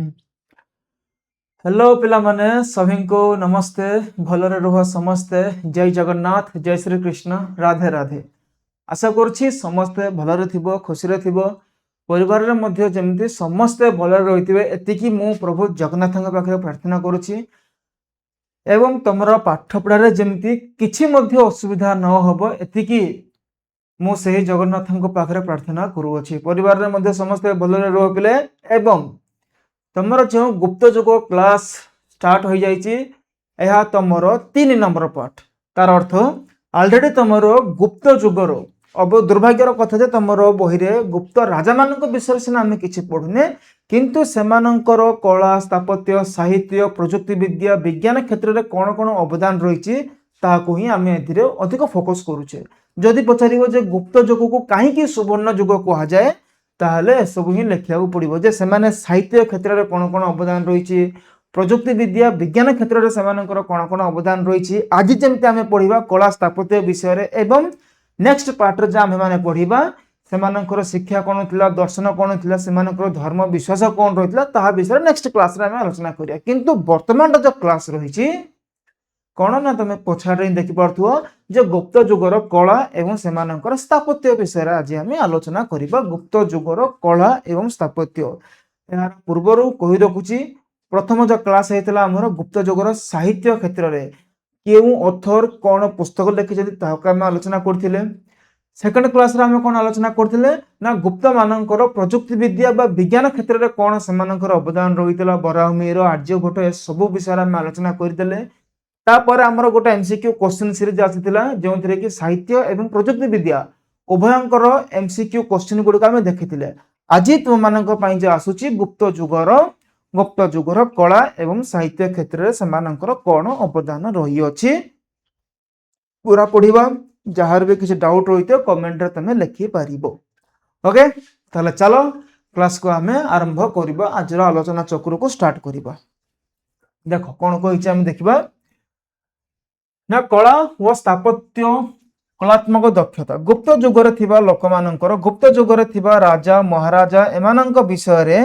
Hello पिला माने सभी को नमस्ते भलरे रुह समस्ते जय जगन्नाथ जय श्री कृष्ण राधे राधे आशा करुछि समस्ते भलरे थिबो खुशी रे थिबो परिवार रे मध्य जेमति समस्ते भलरे रहिथिबे एतिकी मु प्रभु जगन्नाथଙ୍କ पाखरे प्रार्थना करुछि एवं तमरा पाठ पढ़ारे जेमति किछि मध्य असुविधा न होबो एतिकी मु सेही जगन्नाथଙ୍କ पाखरे प्रार्थना करूछि परिवार रे मध्य समस्ते भलरे रुह पिले एवं तमर जो गुप्त जुग क्लास स्टार्ट हो जाइए यह तुमर 3 नंबर पाठ तार अर्थ ऑलरेडी तुमर गुप्त जुगर अब दुर्भाग्यर कथा जे तुमर बही रे गुप्त राजा मान विषय सीना आम कि पढ़ुने किंतु सेमानंकर कला स्थापत्य साहित्य प्रजुक्ति विद्या विज्ञान क्षेत्र में कौन कौन अवदान रही ही आम ए अधिक फोकस करुचे जदि पचार गुप्त जुग को कहीं सुवर्ण जुग कहुए ताहले सब ही लिखा पड़ो जे सेमाने साहित्य क्षेत्र में कौन कौन अवदान रही प्रजुक्ति विद्या विज्ञान क्षेत्र में कौन कौन अवदान रही आज जमी आम पढ़ा कला स्थापत्य विषय एवं नेक्स्ट पार्ट रे आम मैंने पढ़ा सेमानंकर शिक्षा कौन थी दर्शन कौन थी सेमानंकर धर्म विश्वास कौन रही ता विषय नेक्स्ट क्लास रे आम आलोचना करिया किंतु वर्तमान जो क्लास रही कौन ना तुम पछाड़ देखि पार्थुओ जे गुप्त जुगर कला एवं सेमानंकर स्थापत्य विषय आज आम आलोचना करिबा गुप्त जुगर कला एवं स्थापत्य यार पूर्वर कहि रखुची प्रथम जो क्लास होता आमर गुप्त जुगर साहित्य क्षेत्र में केउ ऑथर कौन पुस्तक लिखि आम आलोचना करथिले सेकंड क्लास रे आम कौन आलोचना करथिले ना गुप्त मानकर प्रजुक्ति विद्या बा विज्ञान क्षेत्र में कौन सेमानंकर अवदान रहितला बराहमिहिर आर्यभट्ट ए सब विषय आम आलोचना करथिले तापर आमर गोटे एमसीक्यू क्वेश्चन सीरीज आसीथिला जो कि साहित्य एवं प्रजुक्ति विद्या उभयंकर एमसीक्यू क्वेश्चन गुड़िक आम देखिथिले आज तुम मानक पई जे आसुची गुप्त जुगर कला एवं साहित्य क्षेत्र में सेमानंकर कौन अवदान रही अछि पूरा पढ़िबा जहार भी किसी डाउट रही तो कमेंट रे तमे लिखि पारिबो ओके ताले चलो क्लास को आम आरंभ करबा आज आलोचना चक्र को स्टार्ट करबा देखो कौन कहिछि आम देखिबा ना कला व स्थापत्य कलात्मक दक्षता गुप्त जुगर थिबा लोक मानकर गुप्त जुगर थिबा राजा महाराजा एमानंक विषय रे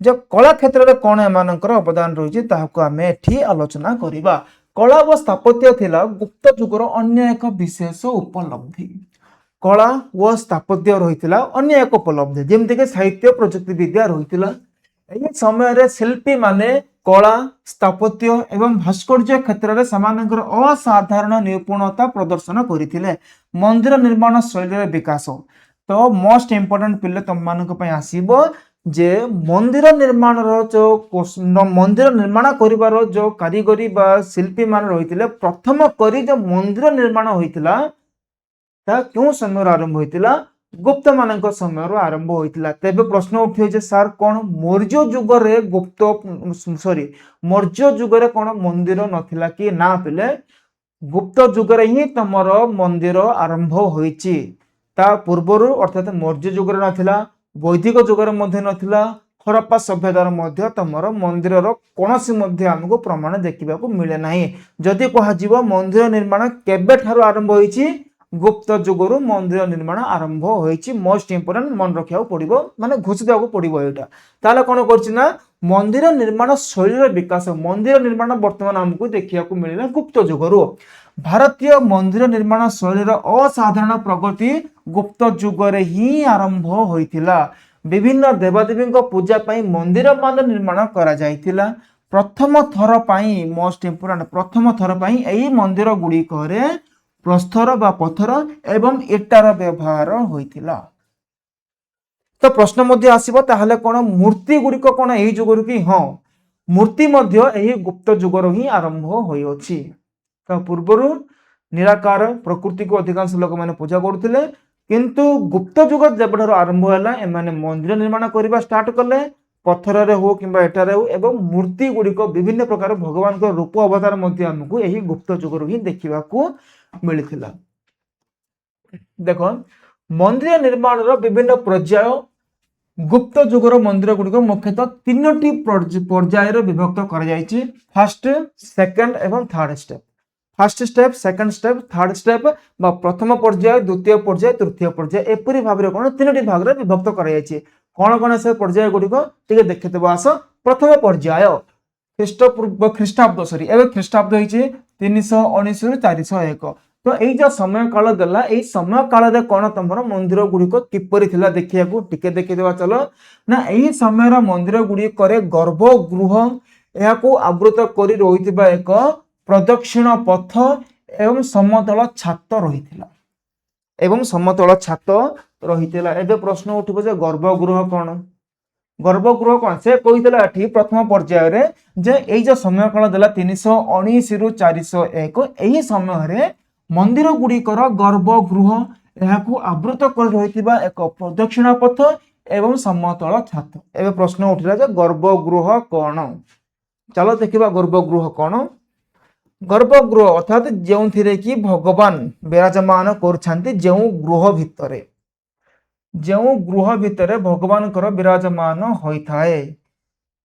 जो कला क्षेत्र में कौन एमानंकर अवदान रही ताहाको आम एठी आलोचना करिबा कला व स्थापत्य थिला गुप्त जुगर अन्य एक विशेष उपलब्धि कला व स्थापत्य रही अन्य एक उपलब्धि जेमति के साहित्य प्रजुक्ति विद्या रही एही समय रे शिल्पी माने कला स्थापत्य एवं भास्कर्य क्षेत्र में सेमानंकर असाधारण निपुणता प्रदर्शन करथिले मंदिर निर्माण शैली विकास तो मोस्ट इंपोर्टेंट पिले तुम मानक पई आसीबो जे मंदिर निर्माण जो मंदिर निर्माण करिवार जो कारीगरी बा शिल्पी मान रही प्रथम करी जो मंदिर निर्माण होइतिला ता क्यों समय आरंभ होइतिला गुप्त मानक समय आरंभ होइतिला तेबे प्रश्न उठे जे सर कौन मौर्य जुग रे गुप्त मौर्य जुग रे कौन मंदिर नथिला कि ना पिले गुप्त जुग रे ही तमर मंदिर आरंभ होइची ता पूर्वरु अर्थात मौर्य जुग रे नथिला वैदिक जुग रे मध्ये नथिला हरप्पा सभ्यतार मध्ये तमर मंदिर कोनोसी मध्ये हमको प्रमाण देखिबा को मिले नाही जदि कहा जीव मंदिर निर्माण केबे ठारो आरंभ होइची गुप्त जुगरु मंदिर निर्माण आरंभ होइची मोस्ट इंपोर्टेंट मन रखिया पड़िबो माने घोषित को पड़िबो एटा ताले कोन करछि ना मंदिर निर्माण शैली विकास मंदिर निर्माण वर्तमान हमको देखिया को मिले गुप्त जुगरु भारतीय मंदिर निर्माण शैलीर असाधारण प्रगति गुप्त जुगरे ही आरंभ होइथिला विभिन्न देवदेवी पूजा पाई मंदिर मान निर्माण करा जाइथिला प्रथम थर पाई मोस्ट इंपोर्टेंट प्रथम थर पाई एही मंदिर गुडी करे प्रस्तर बा पत्थर एवं इटार व्यवहार होइथिला तो प्रश्न मध्य आसीबो ताहले कोन मूर्ति गुडी कोन एही जुगरु कि हां मूर्ति मध्य एही गुप्त जुगरु ही आरंभ होई अछि तो पूर्वरु निराकार प्रकृति को अधिकांश लोक माने पूजा करथिले किंतु गुप्त जुग जबठार आरंभ होला एमाने मंदिर निर्माण करबा स्टार्ट करले पत्थर रे हो किंबा एटारे हो एवं मूर्ति गुडी को विभिन्न प्रकार भगवान को रूप अवतार मध्य हमकु एही गुप्त जुगरु ही देखिबा को मिलिथिला देखो मंदिर निर्माण रो विभिन्न पर्याय गुप्त जुगर मंदिर गुडी को मुख्यतः तीनोटी पर्याय रे विभक्त करा जायछि फर्स्ट सेकंड एवं third step first step second step third step बा प्रथम पर्याय द्वितीय पर्याय तृतीय पर्याय एपरि भाबरे कोन तीनोटी भाग रे विभक्त करा जायछि कोन कोन से पर्याय गुडी को टिके देखितबो आसो प्रथम पर्याय ख्रीष्टपूर्व ख्रीष्टाब्द सॉरी एवं ख्रीष्टाब्द होइचे 319 रु 401 तो एई जो समय काल देला एई समय काल रे कोन तमरो मंदिर गुडी को किपरि थिला देखिया को टिके देखि देबा चलो ना एई समय रा मंदिर गुडी करे गर्भगृह एहा को आवृत करी रहितबा एक प्रदक्षिण पथ एवं समतल छात रहिथिला एवं समतल छात रहिथिला एबे प्रश्न उठिबो जे गर्भगृह कोन गर्भगृह कौन से कही प्रथम पर्याय रे जे एई जो समय काल देला 319 रु 401 एही समय रे मंदिर गुड़िकर गर्भगृह एहाकू आवृत कर रहितिबा एक प्रदक्षिण पथ एवं समतल छात एबे प्रश्न उठिला जे गर्भगृह कौन चलो देखिबा गर्भगृह कौन गर्भगृह अर्थात जेउथिरे कि भगवान विराजमान करछांती जेउ गृह भितरे भगवान कर विराजमान होइथाए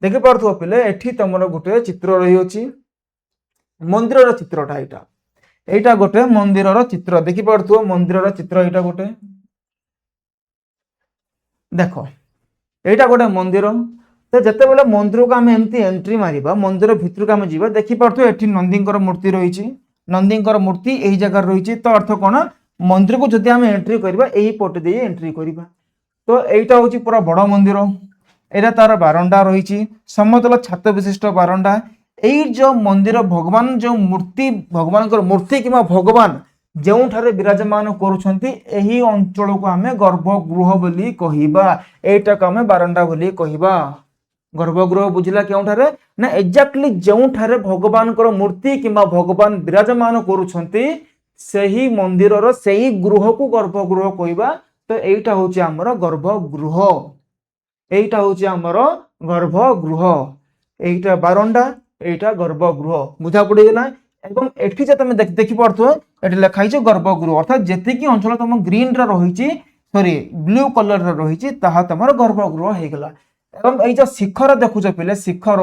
देखि पारथो पिले एठी तमरो गुटे चित्र रही अछि मंदिर रो चित्रटा एटा गोटे मंदिर रो चित्र देखि पारथो मंदिर रो चित्र एटा गोटे देखो एटा गोटे मंदिर तो जते बेले मंदिर को आमे एमती एंट्री मारिबा मंदिर भितर को आमे जीवा देखि पारथो एठी नंदींकर मूर्ति रहिछि नंदींकर मूर्ति एही जगह रहिछि तो अर्थ कोन मंदिर को जदि आमे एंट्री करबा एही पट दे एंट्री करबा तो एटा होछि पूरा बड़ मंदिर एटा तार बारंडा रहिछि समतल छात विशिष्ट बारंडा एई जो मंदिर भगवान जो मूर्ति भगवानकर मूर्ति किमा भगवान जेउठारे विराजमान करूछंती एही अंचल को आमे गर्भगृह बोली कहिबा एटा को आमे बारंडा बोली कहिबा गर्भगृह बुझिला केउठारे ना एक्जेक्टली जेउठारे भगवानकर मूर्ति किमा भगवान विराजमान करूछंती सेही मंदिर रो सेही गृह को गर्भगृह कहिबा तो एटा होछि हमर गर्भगृह एटा होछि हमर गर्भगृह एटा बारंडा एटा गर्भगृह बुझा पड़ी गेला एवं एठी जे तमे देखि पारथो एठी लिखाइ छै गर्भगृह अर्थात जेति की अंचल तम ग्रीन रा रहिछि सॉरी ब्लू कलर रा रहिछि ताहा तमर गर्भगृह हे गेला एवं एई जो शिखर देखुछ पिले शिखर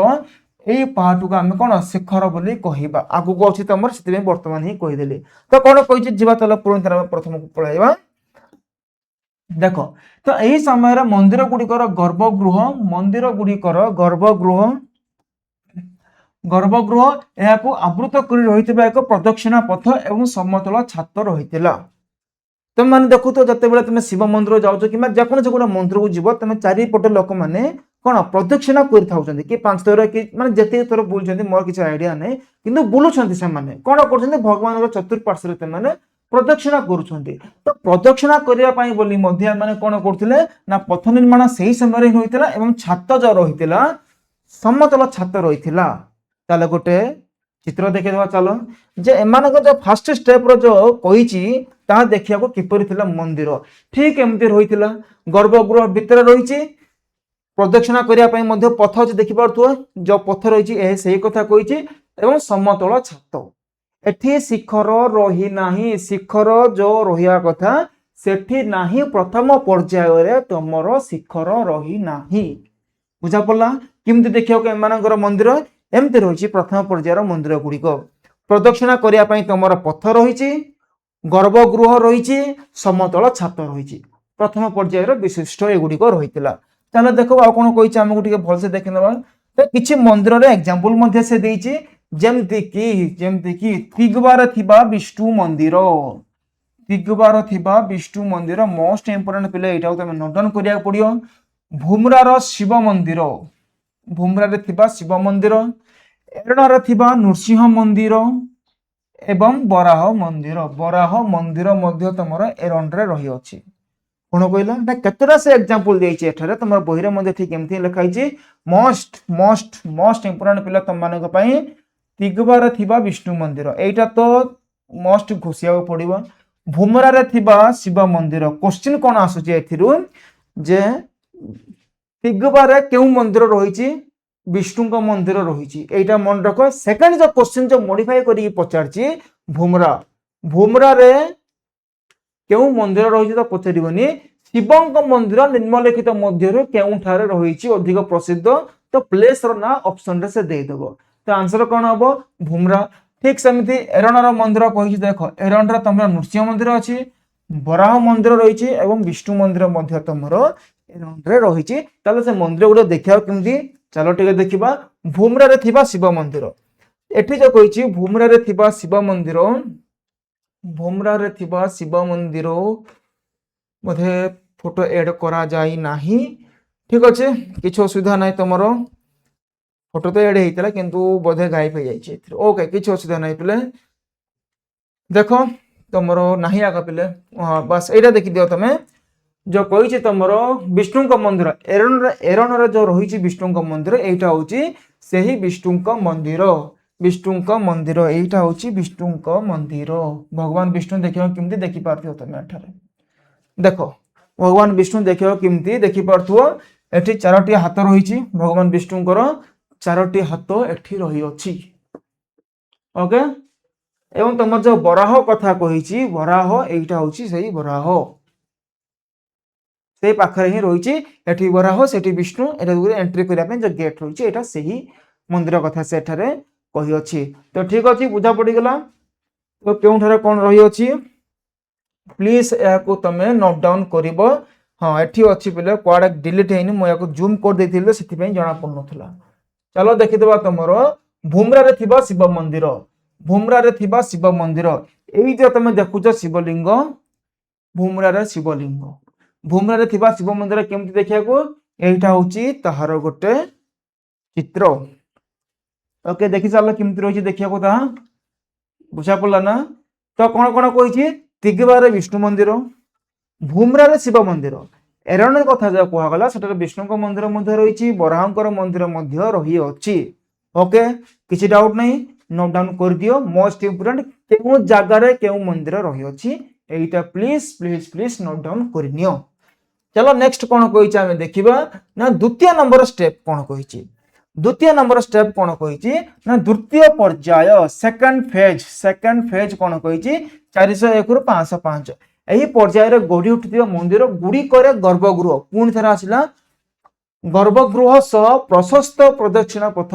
एई पहाड़ को आमे कोन शिखर बोली कहिबा आगु को अछि तमर सेति वर्तमान ही कहि देली तो कोन कहि छै जीवा तल पुरन प्रथम को पळाइबा देखो तो एही समय रे मंदिर गुडी कर गर्भगृह एहाकू आवृत करी रहितबा एक प्रदक्षिणा पथ एवं समतल छात रहितिला तुम माने देखु तो जते बेले तुम शिव मंदिर जाउछ किमा जकोन से गोटे मंदिर को जीव तुम चारि पटे लोक माने कोन प्रदक्षिणा करि थाउछन्ती कि पांच थर कि माने जते थर बुलछन्ती मोर किछ आईडिया नै किंतु बुलुछन्ती से माने कोन करछन्ती भगवान रो चतुर्पार्श्व रे ते माने प्रदक्षिणा करूछन्ती तो प्रदक्षिणा करिया पई बोली मध्य माने कोन करथिले ना पथ निर्माण सेही समय रे होइतिला एवं छात जो रहितिला समतल छात रहितिला ताले गोटे चित्र देखे देबा चलो जे एमानक जो फर्स्ट स्टेप रो जो कहिची ता देखिया को किपरि थिला मंदिर ठीक एमती रहितिला गर्भगृह भीतर रहिची प्रदक्षिणा करिया पई मध्ये पथ जे देखि पारथु जो पथ रहिची ए सेही कथा कहिची एवं समतल छात एठी शिखर रही नाही शिखर जो रहिया कथा सेठी नाही प्रथम पर्याय रे तमरो शिखर रही नाही बुझा पड़ला किमती देखियो के एमानकर मंदिर एमती रही प्रथम पर्यायर मंदिर गुड़िक प्रदक्षिणा करिया पई तमर पथ रही गर्भगृह रही समतल छात रही प्रथम पर्यायर विशिष्ट एगुड़िक रही चलो देखो आ कौन कही आमको टे भलसे देखी ना तो किसी मंदिर रे एग्जांपल मध्य से देइछि जेमति की तिगबार थिबा विष्णु मंदिर तिगबार थिबा विष्णु मंदिर मोस्ट इंपोर्टेंट पिले एटा तमे नोट डाउन करिया पड़ियो भूमरार शिव मंदिर भूमरारे थिबा शिव मंदिर एरणारे थिबा नृसिंह मंदिर एवं बराह मंदिर मध्य तमर एरंडरे रही अछि कोन कहला ना केतरा से एग्जांपल देइछि एठारे तमर बहिरे मध्ये ठीक एमथि लिखाइ छि मोस्ट इंपोर्टेंट पिला तम मानक पई तिगबार थिबा विष्णु मंदिर एटा तो मोस्ट घोषिया पड़िबो भूमरारे थिबा शिव मंदिर क्वेश्चन कोन आसु जे एथिरु जे तिगबारे केउ मंदिर रही विष्णु मंदिर रही एटा मन रख सेकंड जो क्वेश्चन जो मॉडिफाई करी पचारछि भूमरा रे केउ मंदिर रही तो पचारिबनी शिवंक मंदिर निम्नलिखित मध्य केउठारे रही अधिक प्रसिद्ध तो प्लेस रो ना ऑप्शन रे से दे देबो तो आंसर कोन हबो भूमरा ठीक सेमति एरणार मंदिर कहि देखो एरणार तमरा नृसिंह मंदिर अछि बराह मंदिर रही एवं विष्णु मंदिर मध्य तमरो एरंडरे रही ताले से मंदिर गुडे देखिया केमदी चलो टिके देखिबा भूमरा रे थिबा शिव मंदिर एठी जो कहिछि भूमरा रे थिबा शिव मंदिर भूमरा रे थिबा शिव मंदिर बोधे फोटो ऐड करा जाई नाही ठीक अच्छे किछ असुविधा नाही तुमर फोटो तो ऐड हेइतला किंतु बोधे गायब हो जाइए ओके किछ असुविधा नहीं पिले देख तुमर नहीं आगा पिले हाँ बस एटा देखि दियो तमे जो कही तुमर विष्णु मंदिर एरण जो रही विष्णु मंदिर एटा हूँ से ही विष्णु मंदिर एटा हूँ विष्णु मंदिर भगवान विष्णु देखियो किमती देखि पारथियो तमे एठारे देख भगवान विष्णु देखियो किमती देखि पारथुओ एठी चारोटी हाथ रही भगवान विष्णुଙ୍କର चारोटी हाथ एठी रही अछि ओके एवं तुम जो बराह कथा कही बराह एटा हूँ सही बराह से पाखरे ही रही एठी बराह सेठी विष्णु एटा एंट्री करने जो गेट रही एटा सही मंदिर कथा सेठारे कही अछि तो ठीक अछि बुझा पड़ी गला तो केउठारे कोन रही अछि प्लीज याको तमे नोट डाउन करिवो हाँ एठी अछि बेले क्वाड डिलीट हेनी मो याको जूम कर देथिले सेठी पई जणा पड़नथला चलो देखि देबा तमरो भूमरा रे थिबा शिव मंदिर भूमरा रे थिबा शिव मंदिर एई जे तमे देखुछ शिवलिंग भूमरा रे थिबा शिव मंदिर केमति देखिया को एटा होची तहार गोटे चित्र ओके देखि चाल केमति रही देखिया को ता बुझा पड़ला ना तो कोन कोन कहिछि तिगबारे विष्णु मंदिर भूमरा रे शिव मंदिर एरण कथा जो कहा गला सेटा विष्णु मंदिर मध्य रही बराहंकर मंदिर मध्य रही अछि ओके किछि डाउट नहीं नोट डाउन कर दियो मोस्ट इंपोर्टेंट केउ जगह रे केउ मंदिर रही अछि एटा please please please note down करनियो चलो नेक्स्ट कोन कहिछि हमें देखिबा ना द्वितीय नंबर स्टेप कोन कहिछि द्वितीय नंबर स्टेप कोन कहिछि ना द्वितीय पर्याय सेकंड फेज कोन कहिछि 401 रु 505 एही पर्याय रे गढी उठिथिबा मंदिर गुडी करे गर्भगृह पुणी थरा आसिला गर्भगृह सह प्रशस्त प्रदक्षिणा पथ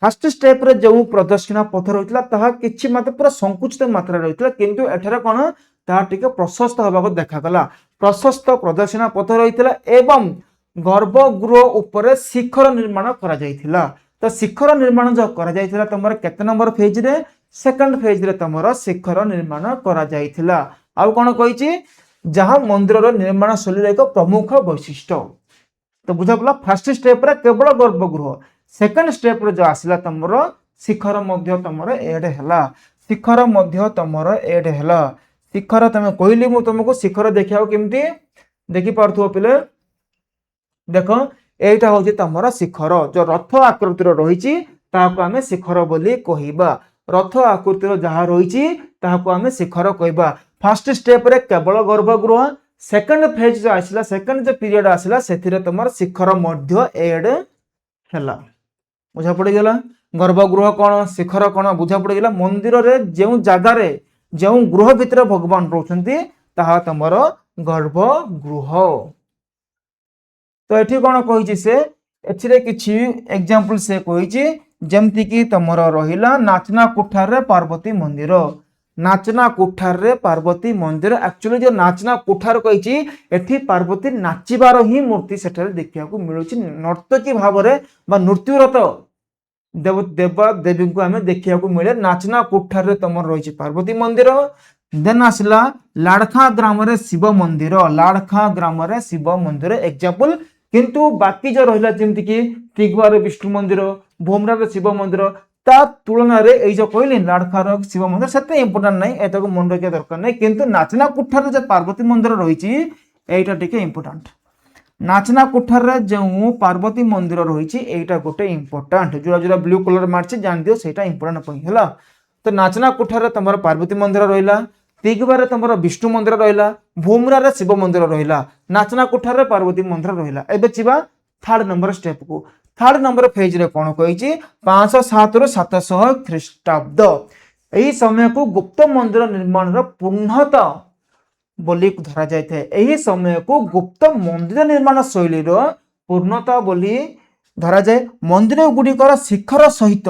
फर्स्ट स्टेप रे जो प्रदक्षिणा पथ रहितला ताहा किछि मात्र पूरा संकुचित मात्रा रहितला किंतु एठारे कोन ताहा टिके प्रशस्त होबाको देखा गला प्रशस्त प्रदक्षिणा पथ रहितला एवं गर्भगृह ऊपर शिखर निर्माण करा जायथिला तो शिखर निर्माण जो करा जायथिला तमर केते नंबर फेज रे सेकंड फेज रे तमर शिखर निर्माण करा जायथिला आउ कोन कहिछि जहां मंदिर रो निर्माण शैली एक प्रमुख वैशिष्ट्य तो बुझा पला फर्स्ट स्टेप रे केवल गर्भगृह सेकंड स्टेप रे जो आसिला तमर शिखर मध्य तमर एड हैला शिखर मध्य तमर एड हैला शिखर तमे कहली मु तुमको शिखर देखियाओ केमती देखि पारथुओ पिले देखो एटा होची तमर शिखर जो रथ आकृतिर रहिछि ताको हमें शिखर बोली कहिबा रथ आकृतिर जहा रहिछि ताको हमें शिखर कहिबा फर्स्ट स्टेप रे केवल गर्भगृह सेकंड फेज जो आसिला सेकंड जो पीरियड आसिला सेथिरे तमर शिखर मध्य एड हैला बुझा पड़ी गेला गर्भगृह कोन शिखर कोन बुझा पड़ी गेला मंदिर रे जेउ जागा रे जेउ गृह भितर भगवान रहउछंती ताहा तमर गर्भगृह तो एठी कोन कहिछि से एथिरे किछि एग्जांपल से कहिछि जेमति कि तमर रहिला नाचना कुठार रे पार्वती मंदिर नाचना कुठार रे पार्वती मंदिर एक्चुअली जो नाचना कुठार कहिछि एठी पार्वती नाचिबार ही मूर्ति सेठरे देखिया को मिलुछि नर्तकी भाव रे बा नृत्यरत देव देवा देवी को हमें देखिया को मिले नाचना कुठार रे तमर रहिछि पार्वती मंदिर देन आसला लाडखा ग्राम रे शिव मंदिर एग्जांपल किंतु बाकी जो रहिला जेमति कि तिगवार विष्णु मंदिर भोमरा रे शिव मंदिर ता तुलना रे ए जो कहली लाडखार शिव मंदिर सेते इंपोर्टेंट नहीं एतको मन रखिया दरकार नहीं किंतु नाचना कुठार रे जे पार्वती मंदिर रहिछि एटा टिके इंपोर्टेंट नाचना कुठार रे जो पार्वती मंदिर रहिछि एटा गोटे इंपोर्टेंट जोरा जोरा ब्लू कलर मारछि जान दियो सेटा इंपोर्टेंट पई हला तो नाचना कुठार रे तमर पार्वती मंदिर रहिला तिगबारे तमर विष्णु मंदिर रहिला भूमरा रे शिव मंदिर रहिला नाचना कुठार रे पार्वती मंदिर रहिला एबे चिबा थर्ड नंबर स्टेप को थर्ड नंबर फेज रे कोन कहिछि 507 रु 700 ख्रीष्टाब्द एही समय को गुप्त मंदिर निर्माण रो पूर्णता बोली धरा जाय थे एही समय को गुप्त मंदिर निर्माण शैली रो पूर्णता बोली धरा जाय मंदिर गुडी कर शिखर सहित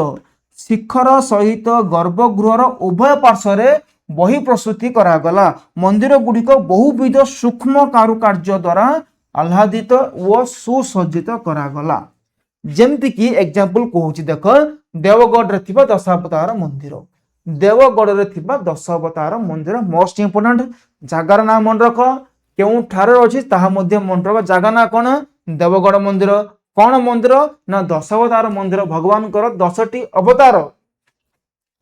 गर्भगृह रो उभय पार्श्व रे बही प्रस्तुति करा गला मंदिर गुडी को बहुविध सूक्ष्म कारुकार्य द्वारा आह्लादित व सुसज्जित करा गला जेमती की एग्जांपल कहूची देख देवगढ़ रे थिबा दशावतार मंदिर देवगढ़ रे थिबा दशावतार मंदिर मोस्ट इंपोर्टेंट जगार ना मन रख केउ ठारे अछि ताहा मध्ये मन रख जगह ना कोन देवगढ़ मंदिर कौन मंदिर ना दशावतार मंदिर भगवान कर 10टी अवतार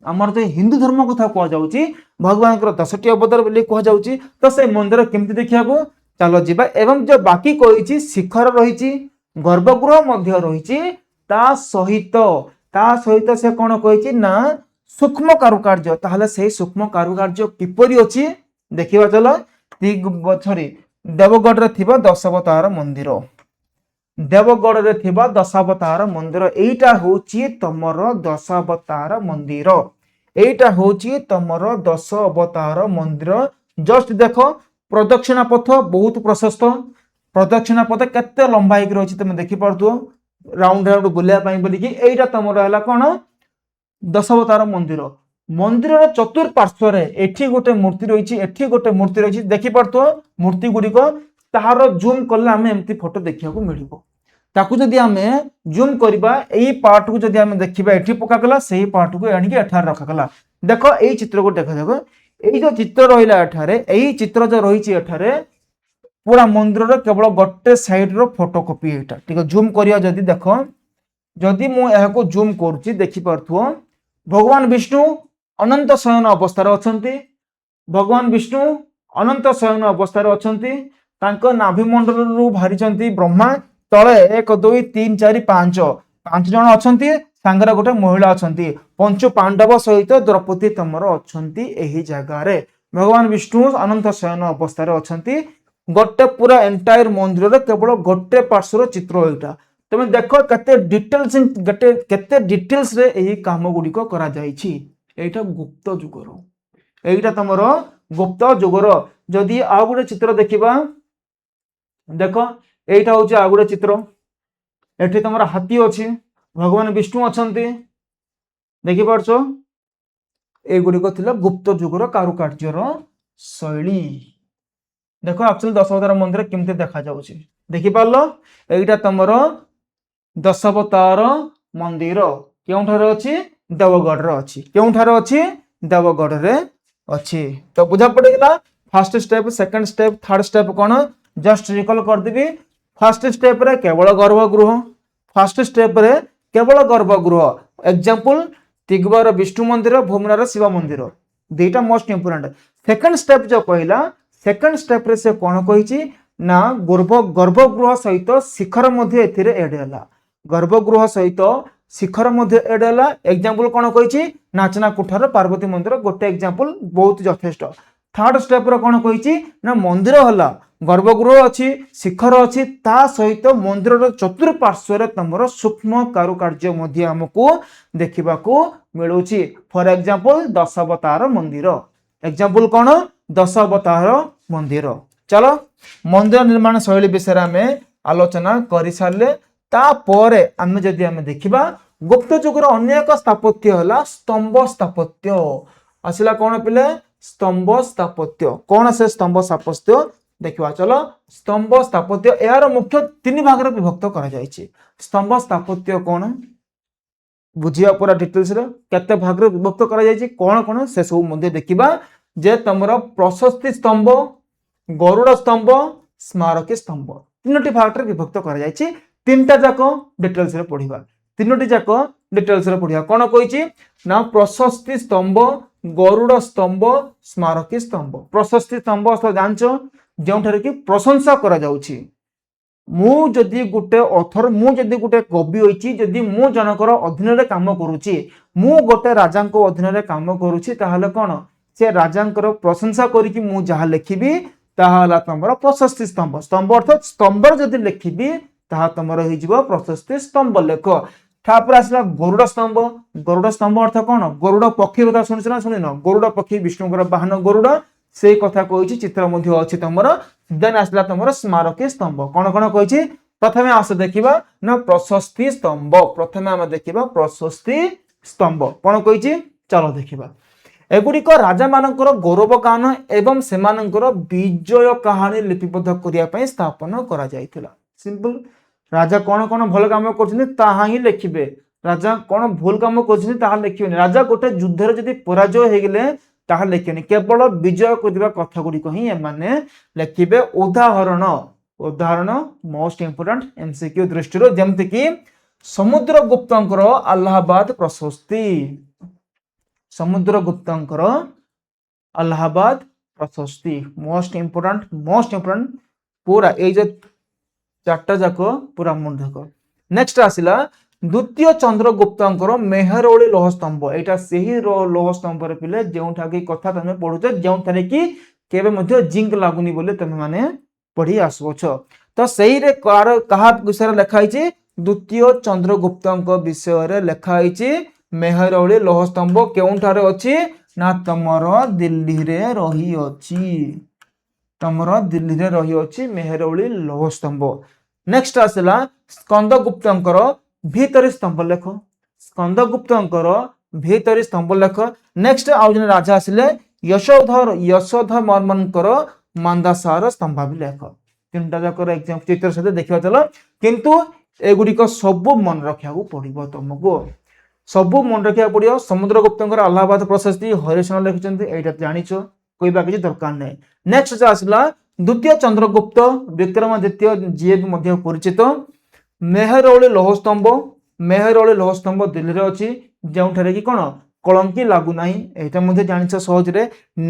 आमर जो हिंदू धर्म कथा कह जाउची भगवान कर 10टी अवतार बोली कह जाउची तो से मंदिर केमती देखिया को चलो जीवा एवं जो बाकी कहिची शिखर रहिची गर्भगृह मध्य रहिची ता सहित से कोन कहिची ना सूक्ष्म कारुकार्य ताहले से सूक्ष्म कारुकार्य किपरि अछि देखिबा चलो सॉरी देवगढ़ रे थिबा दशावतार मंदिर देवगढ़ रे थिबा दशावतार मंदिर एटा होची तमर दशावतार मंदिर एटा होची तमर 10 अवतार मंदिर जस्ट देखो प्रदक्षिणा पथ बहुत प्रशस्त प्रदक्षिणा पथ केते लंबा हेक रहछि तुम देखि परतु राउंड राउंड बुलिया पई बोली कि एटा तमर हला कोन दशावतार मंदिर मंदिर चतुर्पार्श्व रे एठी गोटे मूर्ति रहिछि देखि परतु मूर्ति गुडी को ताहार जूम करले हमें एमती फोटो देखिया को मिलिबो ताकू जदि हमें जूम करबा एई पार्ट को जदि हमें देखिबा एठी पका गला सेही पार्ट को आनी के एठार रखा गला देखो एई चित्र को देखो एई जो चित्र रहिला एठारे एई चित्र जो रहिछि एठारे पूरा मंदिर रो केवल गोटे साइड रो फोटोकॉपी एटा ठीक जूम करिया जदि देखो जदि मु एहा को जूम करछि देखि परथुओ भगवान विष्णु अनंत शयन अवस्था रे अछंती भगवान विष्णु अनंत शयन अवस्था रे अछंती तांको नाभि मंडल रु भारिचंती ब्रह्मा तळे 1 2 3 4 5 जन अछंती सांगरा गोटे महिला अछंती पंच पांडव सहित द्रौपदी तमर अछंती एही जगह रे भगवान विष्णु अनंत शयन अवस्था रे अछंती गोटे पूरा एंटायर मंदिर रे केवल गोटे पार्श्वर चित्र एटा तुम देखो केते डिटेल्स रे एही काम गुडी को करा जाईछि एटा गुप्त जुगर एटा तमर गुप्त जुगर जदि आ गुडे चित्र देखिबा देखो एटा होची आ गुडे चित्र एठी तमर हाथी अछि भगवान विष्णु अछंती देखि परछो ए गुडी को थिला गुप्त जुगर कारुकार्य रो शैली देखो एक्चुअली दशावतार मंदिर केमते देखा जाउछि देखि पालो एटा तमर दशावतार मंदिर केउठारे अछि देवगढ़ रे अछि केउठारे अछि देवगढ़ रे अछि तो बुझा पड़ गेला first step second step third step कोन जस्ट रिकॉल कर देबी फर्स्ट स्टेप रे केवल गर्भगृह फर्स्ट स्टेप रे केवल गर्भगृह एग्जांपल तिगबर विष्णु मंदिर भूमनार शिव मंदिर दुईटा मोस्ट इंपोर्टेंट सेकंड स्टेप जो कहला सेकंड स्टेप रे से कोन कहिछि ना गर्भगृह सहित शिखर मध्ये एथिरे एड होला गर्भगृह सहित शिखर मध्ये एड होला एग्जांपल कोन कहिछि नाचना कुठार पार्वती मंदिर गोटे एग्जांपल बहुत यथेष्ट थर्ड स्टेप रो कोन कहिछि ना मंदिर होला गर्भगृह अछि शिखर अछि ता सहित मंदिर रो चतुर्पार्श्व रे तमरो सूक्ष्म कारुकार्य मध्ये हमकु देखिबाकू मिलुछि फॉर एग्जांपल दशावतार मंदिर एग्जांपल कोन दशावतार मंदिर चलो मंदिर निर्माण शैली विषय में आलोचना करि सारले तापरे आमे जदि आमे देखिबा गुप्त जुगर अन्य एक स्थापत्य होला स्तंभ स्थापत्य आसिला कोन पिले स्तंभ स्थापत्य कोन से स्तंभ स्थापत्य देखिबा चलो स्तंभ स्थापत्य यार मुख्य तीन भाग रे विभक्त करा जायछि स्तंभ स्थापत्य कोन बुझिया पूरा डिटेल्स रे केते भाग रे विभक्त करा जायछि कोन कोन से सब मध्ये देखिबा जे तमरो प्रशस्ति स्तंभ गरुड़ स्तंभ स्मारकी स्तंभ तीनटी भाग रे विभक्त करा जायछि तीनटा जाको डिटेल्स रे पढिबा तीनटी जाको डिटेल्स रे पढिया कोन कहिछि ना प्रशस्ति स्तंभ गरुड़ स्तंभ स्मारकी स्तंभ प्रशस्ति स्तंभ तो जानचो जोंठारे कि प्रशंसा करा जाउछि मु जदि गुटे ऑथर मु जदि गुटे कवि होइछि जदि मु जनकर अधीन रे काम करूछि मु गोटे राजा को अधीन रे काम करूछि ताहाले कोन से राजांकर प्रशंसा करी कि मु जहा लिखिबी ताहाला तमरो प्रशस्ति स्तंभ स्तंभ अर्थात स्तंभ जदि लिखिबी ताहा तमरो हि जिवो प्रशस्ति स्तंभ लेख थापर आसला गरुड़ स्तंभ अर्थ कोन गरुड़ पक्षी कथा सुनिछ ना सुनिनो गरुड़ पक्षी विष्णुकर वाहन गरुड़ से कथा कहिछि चित्र मध्ये अछि तमरो देन आसला तमरो स्मारकी स्तंभ कोन कोन कहिछि प्रथमे आस देखिबा ना प्रशस्ति स्तंभ प्रथमे हम देखिबा प्रशस्ति स्तंभ कोन कहिछि चलो देखिबा एगुड़िक राजा मानकर गौरव गान एवं सेमानकर विजय कहानी लिपिबद्ध करिया पई स्थापन करा जायतिला सिंपल রাজা কোন কোন ভাল কাম করছেন তাহা হি লেখিবে, রাজা কোন ভুল কাম করছেন তাহা লেখিবেনি। রাজা গোটে যুদ্ধরে যদি পরাজয় হয়ে গেলে তাহা লেখিবেনি, কেবল বিজয় করিবা কথা গুড়িক হি এমানে লেখিবে। উଦାহରଣ, ଉଦାହରଣ ମୋଷ୍ଟ ଇମ୍ପୋର୍ଟାଣ୍ଟ ଏମସିକ୍ୟୁ ଦୃଷ୍ଟିରୁ, ଯେମିତି କି ସମୁଦ୍ରଗୁପ୍ତଙ୍କର ଆହ୍ଲାବାଦ ପ୍ରଶସ୍ତି, ସମୁଦ୍ରଗୁପ୍ତଙ୍କର ଆହ୍ଲାବାଦ ପ୍ରଶସ୍ତି ମୋଷ୍ଟ ଇମ୍ପୋର୍ଟାଣ୍ଟ ପୁରା ଏଇ ଯେ ଚାରିଟା ଯାକ ପୁରା ମନେ ରଖ। ନେକ୍ସଟ ଆସିଲା ଦ୍ୱିତୀୟ ଚନ୍ଦ୍ରଗୁପ୍ତଙ୍କର ମେହରୌଳି ଲୌହସ୍ତମ୍ଭ। ଏଇଟା ସେହି ଲୌହସ୍ତମ୍ଭରେ ପିଲେ ଯେଉଁଠାକି କଥା ତମେ ପଢୁଛ, ଯେଉଁଠାରେ କି କେବେ ମଧ୍ୟ ଜିଙ୍କ ଲାଗୁନି ବୋଲି ତମେ ମାନେ ପଢି ଆସୁଅଛ। ତ ସେଇରେ କାହା ବିଷୟରେ ଲେଖା ହେଇଛି? ଦ୍ୱିତୀୟ ଚନ୍ଦ୍ରଗୁପ୍ତଙ୍କ ବିଷୟରେ ଲେଖା ହେଇଛି। ମେହରୌଳି ଲୌହସ୍ତମ୍ଭ କେଉଁଠାରେ ଅଛି? ନା ତମର ଦିଲ୍ଲୀରେ ରହିଅଛି, ତମର ଦିଲ୍ଲୀରେ ରହିଅଛି ମେହରୌଳି ଲୌହସ୍ତମ୍ଭ। ନେକ୍ସଟ ଆସିଲା ସ୍କନ୍ଦଗୁପ୍ତଙ୍କର ଭିତରି ସ୍ତମ୍ଭ ଲେଖ, ସ୍କନ୍ଦଗୁପ୍ତଙ୍କର ଭିତରି ସ୍ତମ୍ଭ ଲେଖ। ନେକ୍ସଟ ଆଉ ଜଣେ ରାଜା ଆସିଲେ ଯଶୋଧର୍ମଙ୍କର ମାନ୍ଦାସାର ସ୍ତମ୍ଭାଭିଲେଖ। ତିନିଟା ଯାକର ଏକ୍ସାମ୍ ଚିତ୍ର ସହିତ ଦେଖିବା ଚାଲ, କିନ୍ତୁ ଏଗୁଡିକ ସବୁ ମନେ ରଖିବାକୁ ପଡିବ ତମକୁ, ସବୁ ମନେ ରଖିବାକୁ ପଡିବ। ସମୁଦ୍ରଗୁପ୍ତଙ୍କର ଆହ୍ଲାବାଦ ପ୍ରଶସ୍ତି ହରିଶନ ଲେଖିଛନ୍ତି, ଏଇଟା ଜାଣିଛ, କହିବା କିଛି ଦରକାର ନାହିଁ। ନେକ୍ସଟ ଆସିଲା ଦ୍ୱିତୀୟ ଚନ୍ଦ୍ରଗୁପ୍ତ ବିକ୍ରମାଦିତ୍ୟ, ଯିଏ ବି ମଧ୍ୟ ପରିଚିତ। ମେହରୌଳି ଲୌହସ୍ତମ୍ଭ, ମେହରୌଳି ଲୌହସ୍ତମ୍ଭ ଦିଲ୍ଲୀରେ ଅଛି, ଯେଉଁଠାରେ କି କଣ କଳଙ୍କି ଲାଗୁନାହିଁ, ଏଇଟା ମଧ୍ୟ ଜାଣିଛ ସହଜରେ।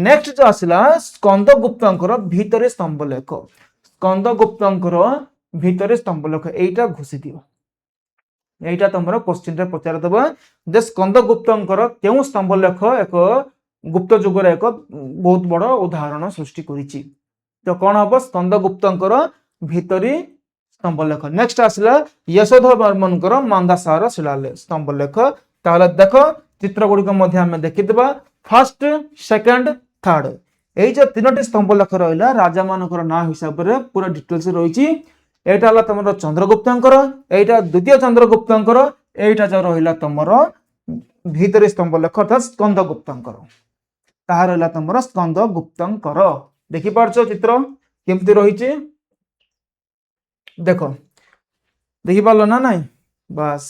ନେକ୍ସଟ ଯୋଉ ଆସିଲା ସ୍କନ୍ଦଗୁପ୍ତଙ୍କର ଭିତରେ ସ୍ତମ୍ଭ ଲେଖ, ସ୍କନ୍ଦଗୁପ୍ତଙ୍କର ଭିତରେ ସ୍ତମ୍ଭ ଲେଖ, ଏଇଟା ଘୋଷି ଦିଅ। এইটা তোমার কোশ্চিনরে পচারিদেব যে স্কন্দগুপ্তଙ୍କର কেଉଁ ସ୍ତମ୍ଭ ଲେଖ ଏକ ଗୁପ୍ତ ଯୁଗର ଏକ ବହୁତ ବଡ଼ ଉଦାହରଣ ସୃଷ୍ଟି କରିଛି। ତ କଣ ହବ? ସ୍କନ୍ଦଗୁପ୍ତଙ୍କର ଭିତରି ସ୍ତମ୍ଭ ଲେଖ। ନେକ୍ସଟ ଆସିଲା ୟଶୋଧର୍ମଙ୍କର ମାନ୍ଦାସାର ଶିଳାଲେଖ ସ୍ତମ୍ଭ ଲେଖ। ତାହେଲେ ଦେଖ ଚିତ୍ର ଗୁଡ଼ିକ ମଧ୍ୟ ଆମେ ଦେଖିଦେବା। ଫାର୍ଷ୍ଟ, ସେକେଣ୍ଡ, ଥାର୍ଡ, এই যে তিনোটি স্তম্ভ লেখ রহিলা রাজা মানଙ୍କର নাম হিসাବରେ পুরা ডিটেলস রয়েছে। এইটা হলা তোমার চন্দ্রগুপ্তଙ୍କର, এইটা দ্বিতীয় চন্দ্রগুপ্তଙ୍କର, এইটা যে রহিলা তোমার ভিতরে স্তম্ভ লেখ অর্থাৎ স্কন্দগুপ্তଙ୍କର, তাহা রহিলা তোমার স্কন্দগুপ্তଙ୍କର। দেখি পারছো চিত্র কেমতি রয়েছে? দেখো দেখি পারল না নাই? বাস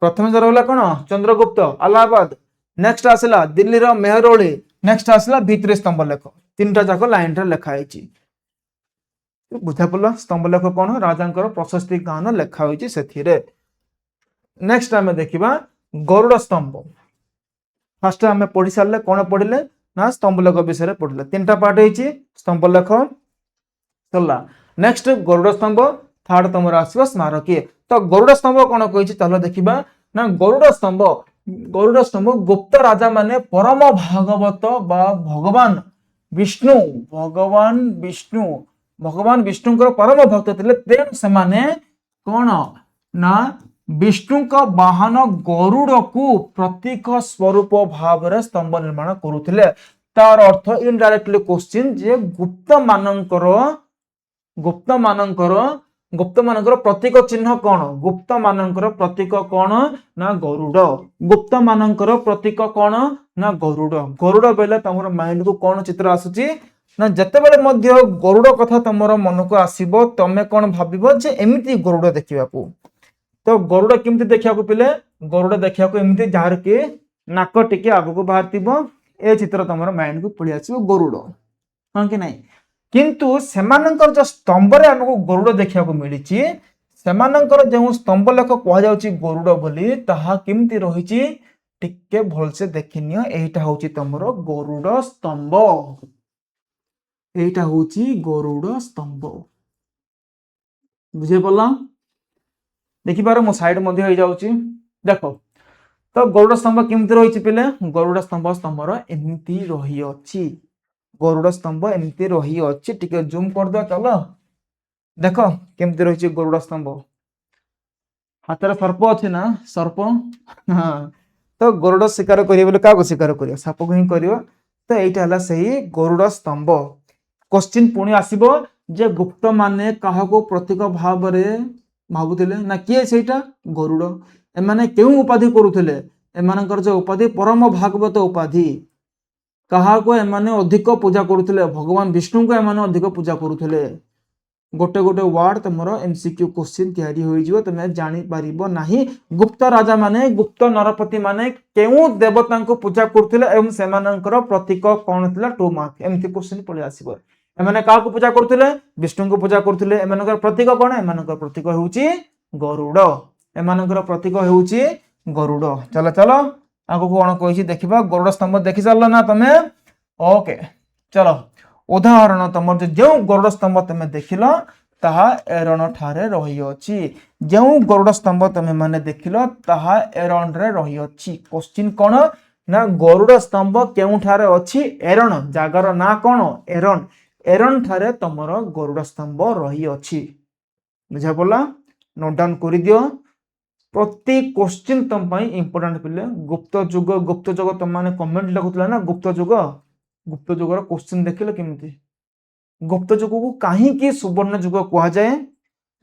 প্রথমে যে রহিলা কোন চন্দ্রগুপ্ত আলাহাবাদ, নেক্সট আসলা দিল্লীর মেহরৌলি, নেক্সট আসলা ভিতরে স্তম্ভ লেখ। তিনটা যাক লাইন রে লেখা হয়েছে, বুঝা পড়ল? স্তম্ভ লেখ কোন? রাজাঙ্কর প্রশস্তি গান লেখা হয়েছে সেথিরে। নেক্সট আমি দেখিবা গরুড় স্তম্ভ। ফার্স্ট আমি পড়ি সারলে কোন পড়িলে না স্তম্ভ লেখ বিষয়ে পড়িলে। তিনটা পার্ট হয়েছে স্তম্ভ লেখ সরলা। নেক্সট গরুড় স্তম্ভ, থার্ড তোমার আসবে স্মারকী। তো গরুড় স্তম্ভ কোন কইছি তাহলে দেখিবা না গরুড় স্তম্ভ, গরুড় স্তম্ভ গুপ্ত রাজা মানে পরম ভাগবত বা ভগবান বিষ্ণু, ভগবান বিষ্ণুଙ୍କର ପରମ ଭକ୍ତ ଥିଲେ। ତେଣୁ ସେମାନେ କଣ ନା ବିଷ୍ଣୁଙ୍କ ବାହନ ଗରୁଡକୁ ପ୍ରତୀକ ସ୍ୱରୂପ ଭାବରେ ସ୍ତମ୍ଭ ନିର୍ମାଣ କରୁଥିଲେ। ତାର ଅର୍ଥ ଇନଡାଇରେକ୍ଟଲି କ୍ୱେଶ୍ଚିନ୍ ଯେ ଗୁପ୍ତ ମାନଙ୍କର ପ୍ରତୀକ ଚିହ୍ନ କଣ? ଗୁପ୍ତ ମାନଙ୍କର ପ୍ରତୀକ କଣ? ନା ଗରୁଡ। ଗୁପ୍ତ ମାନଙ୍କର ପ୍ରତୀକ କଣ? ନା ଗରୁଡ। ଗରୁଡ ବୋଇଲେ ତମର ମାଇଣ୍ଡ କୁ କଣ ଚିତ୍ର ଆସୁଛି? ନା ଯେତେବେଳେ ମଧ୍ୟ ଗରୁଡ କଥା ତମର ମନକୁ ଆସିବ ତମେ କଣ ଭାବିବ ଯେ ଏମିତି ଗରୁଡ ଦେଖିବାକୁ। ତ ଗରୁଡ କେମିତି ଦେଖିବାକୁ ପିଲେ? ଗରୁଡ ଦେଖିବାକୁ ଏମିତି ଯାହାର କି ନାକ ଟିକେ ଆଗକୁ ବାହାରିଥିବ, ଏ ଚିତ୍ର ତମର ମାଇଣ୍ଡ କୁ ପଳେଇ ଆସିବ ଗରୁଡ, ହଁ କି ନାଇଁ? କିନ୍ତୁ ସେମାନଙ୍କର ଯୋଉ ସ୍ତମ୍ଭରେ ଆମକୁ ଗରୁଡ ଦେଖିବାକୁ ମିଳିଛି, ସେମାନଙ୍କର ଯେଉଁ ସ୍ତମ୍ଭ ଲେଖ କୁହାଯାଉଛି ଗରୁଡ ବୋଲି, ତାହା କେମିତି ରହିଛି ଟିକେ ଭଲସେ ଦେଖିନିଅ। এইটা ହଉଛି ତମର ଗରୁଡ ସ୍ତମ୍ଭ, এইটা হচ্ছে গরুড় স্তম্ভ। বুঝে পড়লাম? দেখিপার মো সাইড মধ্যে হয়ে যাଉଛି। দেখো তো গরুড় স্তম্ভ কেমতি রয়েছে পিলে? গরুড় স্তম্ভর এমতি রহিଅଛି, গরুড় স্তম্ভ এমতি রহিଅଛି। টিকে জুম করদা চল। দেখো কেমতি রয়েছে গরুড় স্তম্ভ। হাতের সর্প আছে না? সর্প, হ্যাঁ। তো গরুড় শিকার করিবে বলে কাহাକୁ শিকার করিব? সাপକୁ ହିଁ କରିବ। ତ এইটা ହେଲା ସେହି ଗରୁଡ ସ୍ତମ୍ଭ। क्वेश्चन पुणी आसीबो जे गुप्त माने काहाको प्रतीक भावरे भाबुथिले ना किए सेटा? गरुड़। एमाने केउ उपाधि करूथिले? एमानकर जो उपाधि परम भागवत उपाधि। काहाको एमाने अधिक पूजा करूथिले? भगवान विष्णु को एमाने अधिक पूजा करूथिले। गोटे गोटे वार्ड तुम एमसीक्यू क्वेश्चन तैयारी हो तुम जानी पारिबो नाही गुप्त राजा माने गुप्त नरपति माने केउ देवता को पूजा करथिले एवं सेमानकर प्रतीक कोन थिला 2 मार्क एमती क्वेश्चन पळे आसीबो एमाने का को पूजा करथिले विष्णु को पूजा करथिले एमानकर प्रतीक कोन एमानकर प्रतीक हेउची गरुड़ एमानकर प्रतीक हेउची गरुड़ चलो चलो आगो कोन कहिछि देखिबा गरुड़ स्तंभ देखि चललो ना तमे ओके चलो उदाहरण तुम जो गरुड़ स्तंभ तुम देखिल ताहा एरण ठारे रही अछि जो गरुड़ स्तंभ तुम माने देखिल ताहा एरण रे रही अछि क्वेश्चन कोन ना गरुड़ स्तंभ केउ ठारे अछि एरण जागर ना कोन एरण एरण ठारे तमरो गरुड़ स्तंभ रही अछि बुझा पड़ला नोट डाउन करि दियो प्रति क्वेश्चन तुम पई इंपोर्टेंट पिले गुप्त जुग तुम माने कमेंट लगुतला ना गुप्त जुगर क्वेश्चन देखिले केमती गुप्त जुग को कहीं सुवर्ण जुग कहा जाए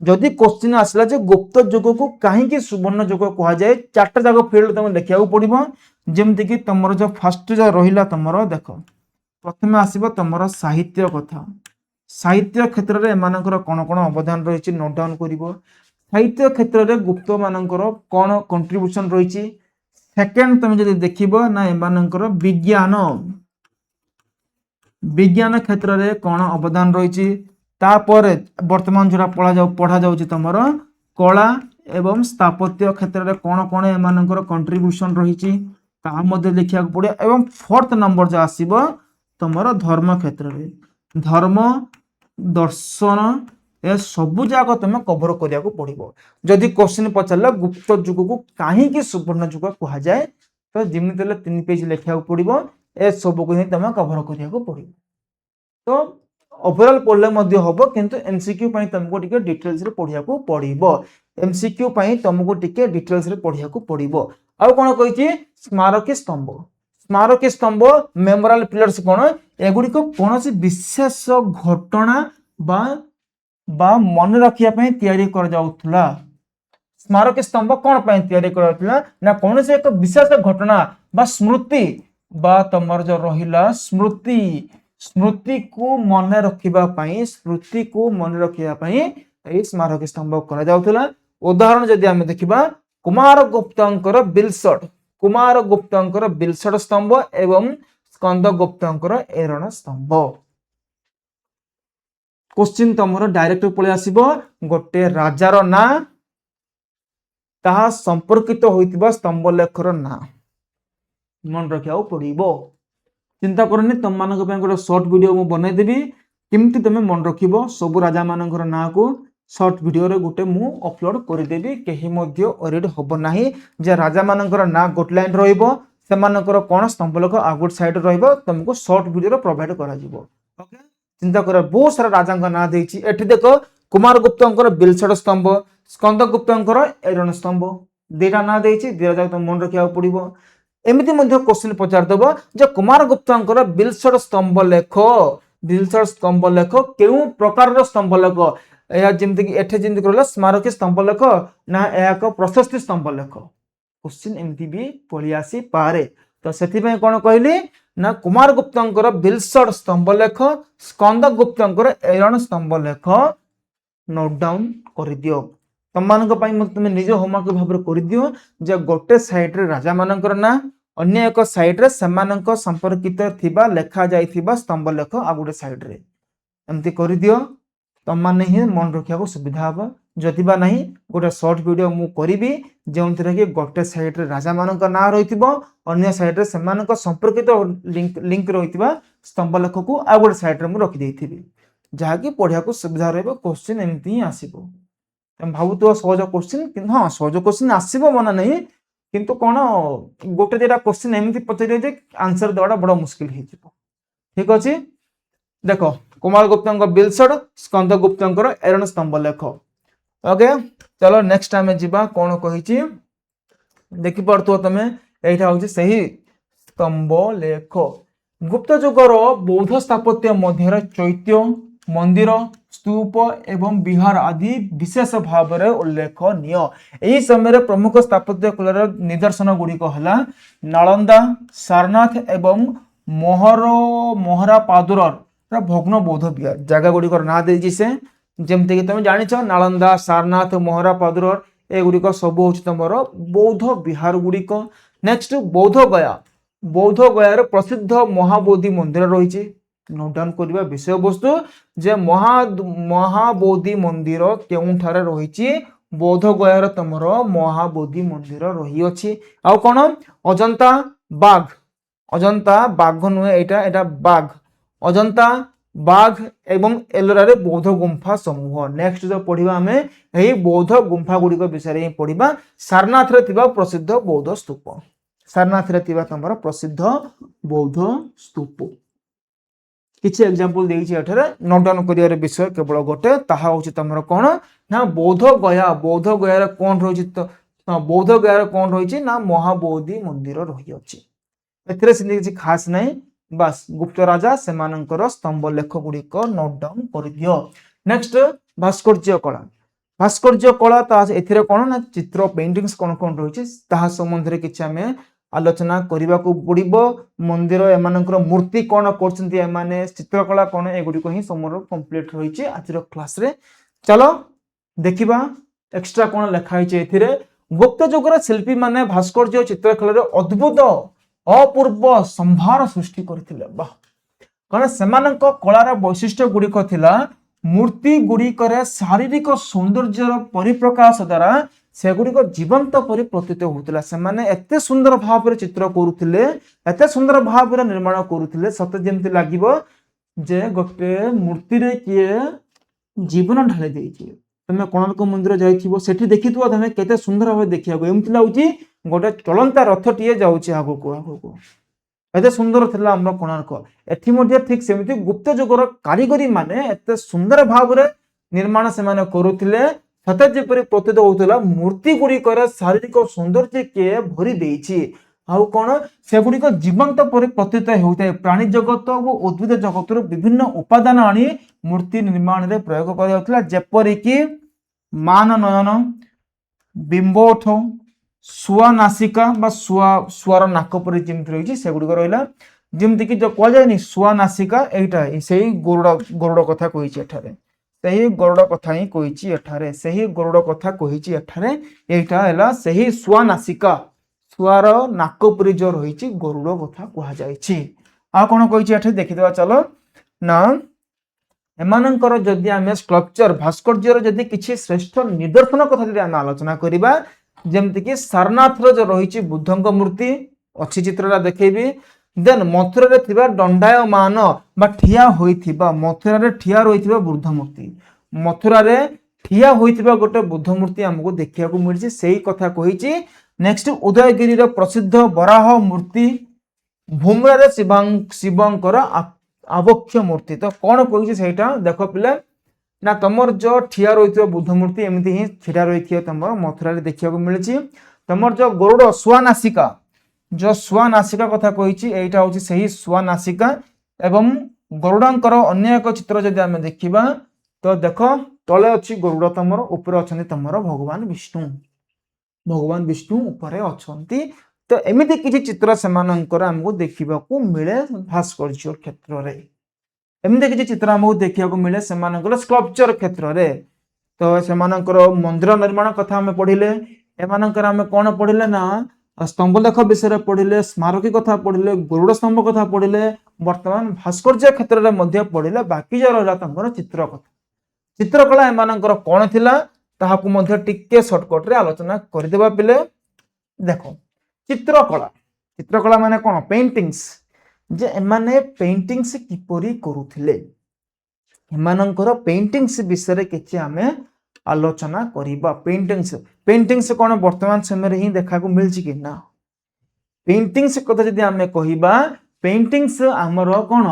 जदि क्वेश्चन आसला जे गुप्त जुग को कहीं सुवर्ण जुग कहा जाए चारटा जाक फील्ड तुम देखिया पड़ो जमती कि तुम जो फास्ट जो रहा तुम देख प्रथम आसब तुम साहित्य कथा साहित्य क्षेत्र में एमानकर कौन कौन अवदान रही नोट डाउन कर साहित्य क्षेत्र में गुप्त मानकर कौन कंट्रीब्यूशन रही सेकेंड तुम जो देख ना एमानकर विज्ञान क्षेत्र में कौन अवदान रही वर्तमान जो पढ़ा जाऊँ तुम कला एवं स्थापत्य क्षेत्र में कौन कौन एमानकर कंट्रीब्यूशन रही लिखा पड़े एवं फोर्थ नंबर जो आसब तुम धर्म क्षेत्र में धर्म दर्शन ए सबू जाक तुम कवर करिया पड़ो जदि क्वेश्चन पचार गुप्त जुग को कहीं सुवर्ण जुग कह जाए तो जमी 3 पेज लिखा पड़ो ए सब को ही तुम कवर करिया पड़ो तो ओवरऑल पढ़ले हम किंतु एमसीक्यू तुमको टिके डिटेल्स रे पढ़िया पड़ो एमसीक्यू तुमको टिके डिटेल्स रे पढ़िया पड़ो आउ कौन कही स्मारकी स्तंभ मेमोरियल पिलर्स कौन एगुड़ी कौन विशेष घटना बा मन रखिया तैयारी कर जाउथला स्मारकी स्तंभ कौन तैयारी कर ना कौन से एक विशेष घटना बा स्मृति बा तमर जो रहिला स्मृति को मन रखिया स्मारकी स्तंभ करा जाउथला उदाहरण जदि आमे देखिबा कुमार गुप्तंकर बिलसट स्तंभ एवं स्कंद गुप्तंकर एरण स्तंभ क्वेश्चन तुमरो डायरेक्ट पळे आसीबो गोटे राजार ना ताहा संपर्कित होइतिबा स्तंभ लेखर ना मन रखिया पड़िबो चिंता करनी तुम मानक पे गोटे शॉर्ट वीडियो मु बनै देबी केमती तुम मन रखिबो सब राजा मानकर ना को शॉर्ट वीडियो रे गोटे मु अपलोड कर देबी केही मध्ये ओरिड होबो नाही जे राजा मानकर ना गोट लाइन रहइबो सेमानकर कोन स्तंभ लेख आगुट साइड रहइबो तुमको शॉर्ट वीडियो रे प्रोवाइड करा जिवो ओके चिंता कर बहुत सारा राजा का ना देछि एठी देखो कुमार गुप्तंकर बिलसट स्तंभ स्कंद गुप्तंकर एरण स्तंभ देटा ना देछि देरा जाक तुम मन रखिया पड़िबो एमिति मध्ये क्वेश्चन पचार देबो जे कुमार गुप्तंकर बिलसट स्तंभ लेख केउ प्रकार रो स्तंभ लेख या जेमति कि एठे जेमति करला स्मारकी स्तंभ लेख ना एक प्रशस्ति स्तंभ लेख क्वेश्चन एमती भी पळि आसी पारे तो सेति पे कोन कहली ना कुमार गुप्तंकर बिलसट स्तंभ लेख स्कंद गुप्तंकर एरण स्तंभ लेख नोट डाउन कर दियो तुम मानक तुम निज होमवर्क भाव कर दियो जे गोटे साइड रे राजा मानकर ना अन्य एक साइड रे सेमानक संपर्कित थिबा लेखा जाइथिबा स्तंभ लेख आ गोटे साइड रे एमती कर दियो तुम माने ही मन रखिया सुविधा हम जदिबा नहीं गोटे शॉर्ट वीडियो मु करिबी जेउंथिरे कि गोटे साइड रे राजा मानक ना रहिथिबो अन्य साइड रे सेमानक संपर्कित लिंक रहिथिबा स्तंभ लेख को आ गोटे साइड रे मु रखि देइथिबी जहा कि पढ़िया को सुविधा रहबो क्वेश्चन एमती ही आसीबो तुम भावुत सहज क्वेश्चन हाँ सहज क्वेश्चन आसीबो मना नहीं किंतु कोन गोटे जेटा क्वेश्चन एमती पचरे जे आंसर देवाटा बड़ मुश्किल हे जिवो ठीक अछि देखो कुमार गुप्तंकर बिलसट स्कंद गुप्तंकर एरण स्तंभ लेख ओके चलो नेक्स्ट टाइम जीवा कौन कही देखि पड़ो तुम एटा हूँ सही स्तंभ लेख गुप्त जुगर बौद्ध स्थापत्य मध्य चैत्य मंदिर स्तूप एवं विहार आदि विशेष भाव में उल्लेखनीय यही समय प्रमुख स्थापत्य कला निदर्शन गुड़िक है नालंदा सारनाथ एवं मोहरा पादुर भग्न बौद्ध विहार जगह गुड़िकर ना दे से ଯେମିତି କି ତମେ ଜାଣିଛ ନାଳନ୍ଦା, ସାରନାଥ, ମହାରାପାଦୁର ଏଗୁଡିକ ସବୁ ହଉଛି ତମର ବୌଦ୍ଧ ବିହାର ଗୁଡିକ। ନେକ୍ସଟ ବୌଦ୍ଧ ଗୟା। ବୌଦ୍ଧ ଗୟାର ପ୍ରସିଦ୍ଧ ମହାବୋଧି ମନ୍ଦିର ରହିଛି। ନୋଟ ଡାଉନ କରିବା ବିଷୟବସ୍ତୁ ଯେ ମହାବୋଧି ମନ୍ଦିର କେଉଁଠାରେ ରହିଛି? ବୌଦ୍ଧ ଗୟାର ତମର ମହାବୋଧି ମନ୍ଦିର ରହିଅଛି। ଆଉ କଣ? ଅଜନ୍ତା ବାଘ। ଅଜନ୍ତା ବାଘ ନୁହେଁ, ଏଇଟା ବାଘ। ଅଜନ୍ତା ବାଘ ଏବଂ ଏଲୋରାରେ ବୌଦ୍ଧ ଗୁମ୍ଫା ସମୂହ। ନେକ୍ସଟ ଯୋଉ ପଢିବା ଆମେ ଏହି ବୌଦ୍ଧ ଗୁମ୍ଫା ଗୁଡିକ ବିଷୟରେ ହିଁ ପଢିବା। ସାରନାଥରେ ଥିବା ପ୍ରସିଦ୍ଧ ବୌଦ୍ଧ ସ୍ତୂପ। ସାରନାଥରେ ଥିବା ତମର ପ୍ରସିଦ୍ଧ ବୌଦ୍ଧ ସ୍ତୂପ। କିଛି ଏକ୍ସାମ୍ପଲ ଦେଇଛି ଏଠାରେ। ନୋଟ ଡାଉନ କରିବାର ବିଷୟ କେବଳ ଗୋଟେ, ତାହା ହଉଛି ତମର କଣ ନା ବୌଦ୍ଧ ଗୟା। ବୌଦ୍ଧ ଗୟାରେ କଣ ରହିଛି? ବୌଦ୍ଧ ଗୟାରେ କଣ ରହିଛି ନା ମହାବୋଧି ମନ୍ଦିର ରହିଅଛି। ଏଥିରେ ସେମିତି କିଛି ଖାସ ନାହିଁ। ବାସ୍ ଗୁପ୍ତ ରାଜା ସେମାନଙ୍କର ସ୍ତମ୍ଭ ଲେଖ ଗୁଡିକ ନୋଟ ଡାଉନ କରିଦିଅ। ନେକ୍ସଟ ଭାସ୍କର୍ଯ୍ୟ କଳା। ଭାସ୍କର୍ଯ୍ୟ କଳା ତା ଏଥିରେ କଣ ନା ଚିତ୍ର ପେଣ୍ଟିଂସ୍ କଣ କଣ ରହିଛି ତାହା ସମ୍ବନ୍ଧରେ କିଛି ଆମେ ଆଲୋଚନା କରିବାକୁ ପଡିବ। ମନ୍ଦିର ଏମାନଙ୍କର ମୂର୍ତ୍ତି କଣ କରୁଛନ୍ତି, ଏମାନେ ଚିତ୍ରକଳା କଣ, ଏଗୁଡିକ ହିଁ ସମର କମ୍ପ୍ଲିଟ ରହିଛି ଆଜିର କ୍ଲାସରେ। ଚାଲ ଦେଖିବା ଏକ୍ସଟ୍ରା କଣ ଲେଖା ହେଇଛି ଏଥିରେ। ଗୁପ୍ତ ଯୁଗର ଶିଳ୍ପୀ ମାନେ ଭାସ୍କର୍ଯ୍ୟ ଚିତ୍ରକଳାରେ ଅଦ୍ଭୁତ ଅପୂର୍ବ ସମ୍ଭାର ସୃଷ୍ଟି କରିଥିଲେ। ବାଃ, କାରଣ ସେମାନଙ୍କ କଳାର ବୈଶିଷ୍ଟ୍ୟ ଗୁଡିକ ଥିଲା ମୂର୍ତ୍ତି ଗୁଡିକରେ ଶାରୀରିକ ସୌନ୍ଦର୍ଯ୍ୟର ପରିପ୍ରକାଶ ଦ୍ୱାରା ସେଗୁଡିକ ଜୀବନ୍ତ ପରି ପ୍ରତୀତ ହଉଥିଲା। ସେମାନେ ଏତେ ସୁନ୍ଦର ଭାବରେ ଚିତ୍ର କରୁଥିଲେ, ଏତେ ସୁନ୍ଦର ଭାବରେ ନିର୍ମାଣ କରୁଥିଲେ, ସତେ ଯେମିତି ଲାଗିବ ଯେ ଗୋଟେ ମୂର୍ତ୍ତିରେ କିଏ ଜୀବନ ଢାଳି ଦେଇଛି। ତମେ କୋଣାର୍କ ମନ୍ଦିର ଯାଇଥିବ, ସେଠି ଦେଖିଥିବ ତମେ କେତେ ସୁନ୍ଦର ଭାବେ ଦେଖିବାକୁ, ଏମିତି ଲାଗୁଛି ଗୋଟେ ଚଳନ୍ତା ରଥଟିଏ ଯାଉଛି ଆଗକୁ ଆଗକୁ। ଏତେ ସୁନ୍ଦର ଥିଲା ଆମର କୋଣାର୍କ। ଏଠି ମଧ୍ୟ ଠିକ ସେମିତି ଗୁପ୍ତ ଯୁଗର କାରିଗରୀ ମାନେ ଏତେ ସୁନ୍ଦର ଭାବରେ ନିର୍ମାଣ ସେମାନେ କରୁଥିଲେ, ସତେ ଯେପରି ପ୍ରତୀତ ହଉଥିଲା ମୂର୍ତ୍ତି ଗୁଡିକର ଶାରୀରିକ ସୌନ୍ଦର୍ଯ୍ୟ କିଏ ଭରି ଦେଇଛି। ଆଉ କଣ ସେଗୁଡିକ ଜୀବନ୍ତ ପରି ପ୍ରତୀତ ହେଉଥାଏ। ପ୍ରାଣୀ ଜଗତ ଓ ଉଦ୍ଭିଦ ଜଗତରୁ ବିଭିନ୍ନ ଉପାଦାନ ଆଣି ମୂର୍ତ୍ତି ନିର୍ମାଣରେ ପ୍ରୟୋଗ କରାଯାଉଥିଲା, ଯେପରିକି ମାନ ନୟନ, ବିମ୍ବ ଓଠ, ଶୁଆ ନାସିକା ବା ଶୁଆର ନାକ ପରି ଯେମିତି ରହିଛି ସେଗୁଡିକ ରହିଲା। ଯେମିତିକି ଯୋଉ କୁହାଯାଏନି ଶୁଆ ନାସିକା, ଏଇଟା ସେଇ ଗରୁଡ କଥା କହିଛି ଏଠାରେ। ସେହି ଗରୁଡ କଥା ହିଁ କହିଛି ଏଠାରେ। ସେହି ଗରୁଡ କଥା କହିଛି ଏଠାରେ। ଏଇଟା ହେଲା ସେହି ଶୁଆ ନାସିକା, ଶୁଆର ନାକ ପରି ଯୋଉ ରହିଛି ଗରୁଡ କଥା କୁହାଯାଇଛି। ଆଉ କଣ କହିଛି ଏଠାରେ ଦେଖିଦେବା ଚାଲ। ନା ଏମାନଙ୍କର ଯଦି ଆମେ ସ୍କଲ୍ପଚର ଭାସ୍କର୍ଯ୍ୟର ଯଦି କିଛି ଶ୍ରେଷ୍ଠ ନିଦର୍ଶନ କଥା ଯଦି ଆମେ ଆଲୋଚନା କରିବା, ଯେମିତିକି ସାରନାଥର ଯୋଉ ରହିଛି ବୁଦ୍ଧଙ୍କ ମୂର୍ତ୍ତି ଅଛି, ଚିତ୍ରଟା ଦେଖେଇବି। ଦେନ୍ ମଥୁରାରେ ଥିବା ଦଣ୍ଡାୟମାନ ବା ଠିଆ ହୋଇଥିବା, ମଥୁରାରେ ଠିଆ ରହିଥିବା ବୁଦ୍ଧ ମୂର୍ତ୍ତି, ମଥୁରାରେ ଠିଆ ହୋଇଥିବା ଗୋଟେ ବୁଦ୍ଧ ମୂର୍ତ୍ତି ଆମକୁ ଦେଖିବାକୁ ମିଳିଛି, ସେଇ କଥା କହିଛି। ନେକ୍ସଟ ଉଦୟଗିରିର ପ୍ରସିଦ୍ଧ ବରାହ ମୂର୍ତ୍ତି, ଭୂମରାରେ ଶିବଙ୍କର ଆବକ୍ଷ ମୂର୍ତ୍ତି। ତ କଣ କହିଛି ସେଇଟା ଦେଖ ପିଲା। ନା ତମର ଯୋଉ ଠିଆ ରହିଥିବା ବୁଦ୍ଧ ମୂର୍ତ୍ତି ଏମିତି ହିଁ ଛିଡା ରହିଥିବା ତମର ମଥୁରାରେ ଦେଖିବାକୁ ମିଳିଛି। ତମର ଯୋଉ ଗରୁଡ ଶୁଆ ନାସିକା, ଯୋଉ ଶୁଆ ନାସିକା କଥା କହିଛି, ଏଇଟା ହଉଛି ସେହି ଶୁଆ ନାସିକା। ଏବଂ ଗରୁଡଙ୍କର ଅନ୍ୟ ଏକ ଚିତ୍ର ଯଦି ଆମେ ଦେଖିବା ତ ଦେଖ, ତଳେ ଅଛି ଗରୁଡ ତମର, ଉପରେ ଅଛନ୍ତି ତମର ଭଗବାନ ବିଷ୍ଣୁ। ଭଗବାନ ବିଷ୍ଣୁ ଉପରେ ଅଛନ୍ତି। ତ ଏମିତି କିଛି ଚିତ୍ର ସେମାନଙ୍କର ଆମକୁ ଦେଖିବାକୁ ମିଳେ ଭାସ୍କର୍ଯ୍ୟ କ୍ଷେତ୍ରରେ। ଏମିତି କିଛି ଚିତ୍ର ଆମକୁ ଦେଖିବାକୁ ମିଳେ ସେମାନଙ୍କର ସ୍କଲ୍ପଚର କ୍ଷେତ୍ରରେ। ତ ସେମାନଙ୍କର ମନ୍ଦିର ନିର୍ମାଣ କଥା ଆମେ ପଢିଲେ, ଏମାନଙ୍କର ଆମେ କଣ ପଢିଲେ ନା ସ୍ତମ୍ଭଲେଖ ବିଷୟରେ ପଢିଲେ, ସ୍ମାରକୀ କଥା ପଢିଲେ, ଗରୁଡ ସ୍ତମ୍ଭ କଥା ପଢିଲେ, ବର୍ତ୍ତମାନ ଭାସ୍କର୍ଯ୍ୟ କ୍ଷେତ୍ରରେ ମଧ୍ୟ ପଢିଲେ। ବାକି ଯୋଉ ରହିଲା ତାଙ୍କର ଚିତ୍ର କଥା, ଚିତ୍ରକଳା ଏମାନଙ୍କର କଣ ଥିଲା ତାହାକୁ ମଧ୍ୟ ଟିକେ ସର୍ଟକଟରେ ଆଲୋଚନା କରିଦେବା ପିଲେ। ଦେଖ ଚିତ୍ରକଳା, ଚିତ୍ରକଳା ମାନେ କଣ? ପେଣ୍ଟିଂସ୍। ଯେ ଏମାନେ ପେଣ୍ଟିଂସ୍ କିପରି କରୁଥିଲେ, ଏମାନଙ୍କର ପେଣ୍ଟିଂସ୍ ବିଷୟରେ କିଛି ଆମେ ଆଲୋଚନା କରିବା। ପେଣ୍ଟିଂସ୍ କଣ ବର୍ତ୍ତମାନ ସମୟରେ ହିଁ ଦେଖିବାକୁ ମିଳିଛି କି ନା? ପେଣ୍ଟିଂସ୍ କଥା ଯଦି ଆମେ କହିବା, ପେଣ୍ଟିଂସ୍ ଆମର କଣ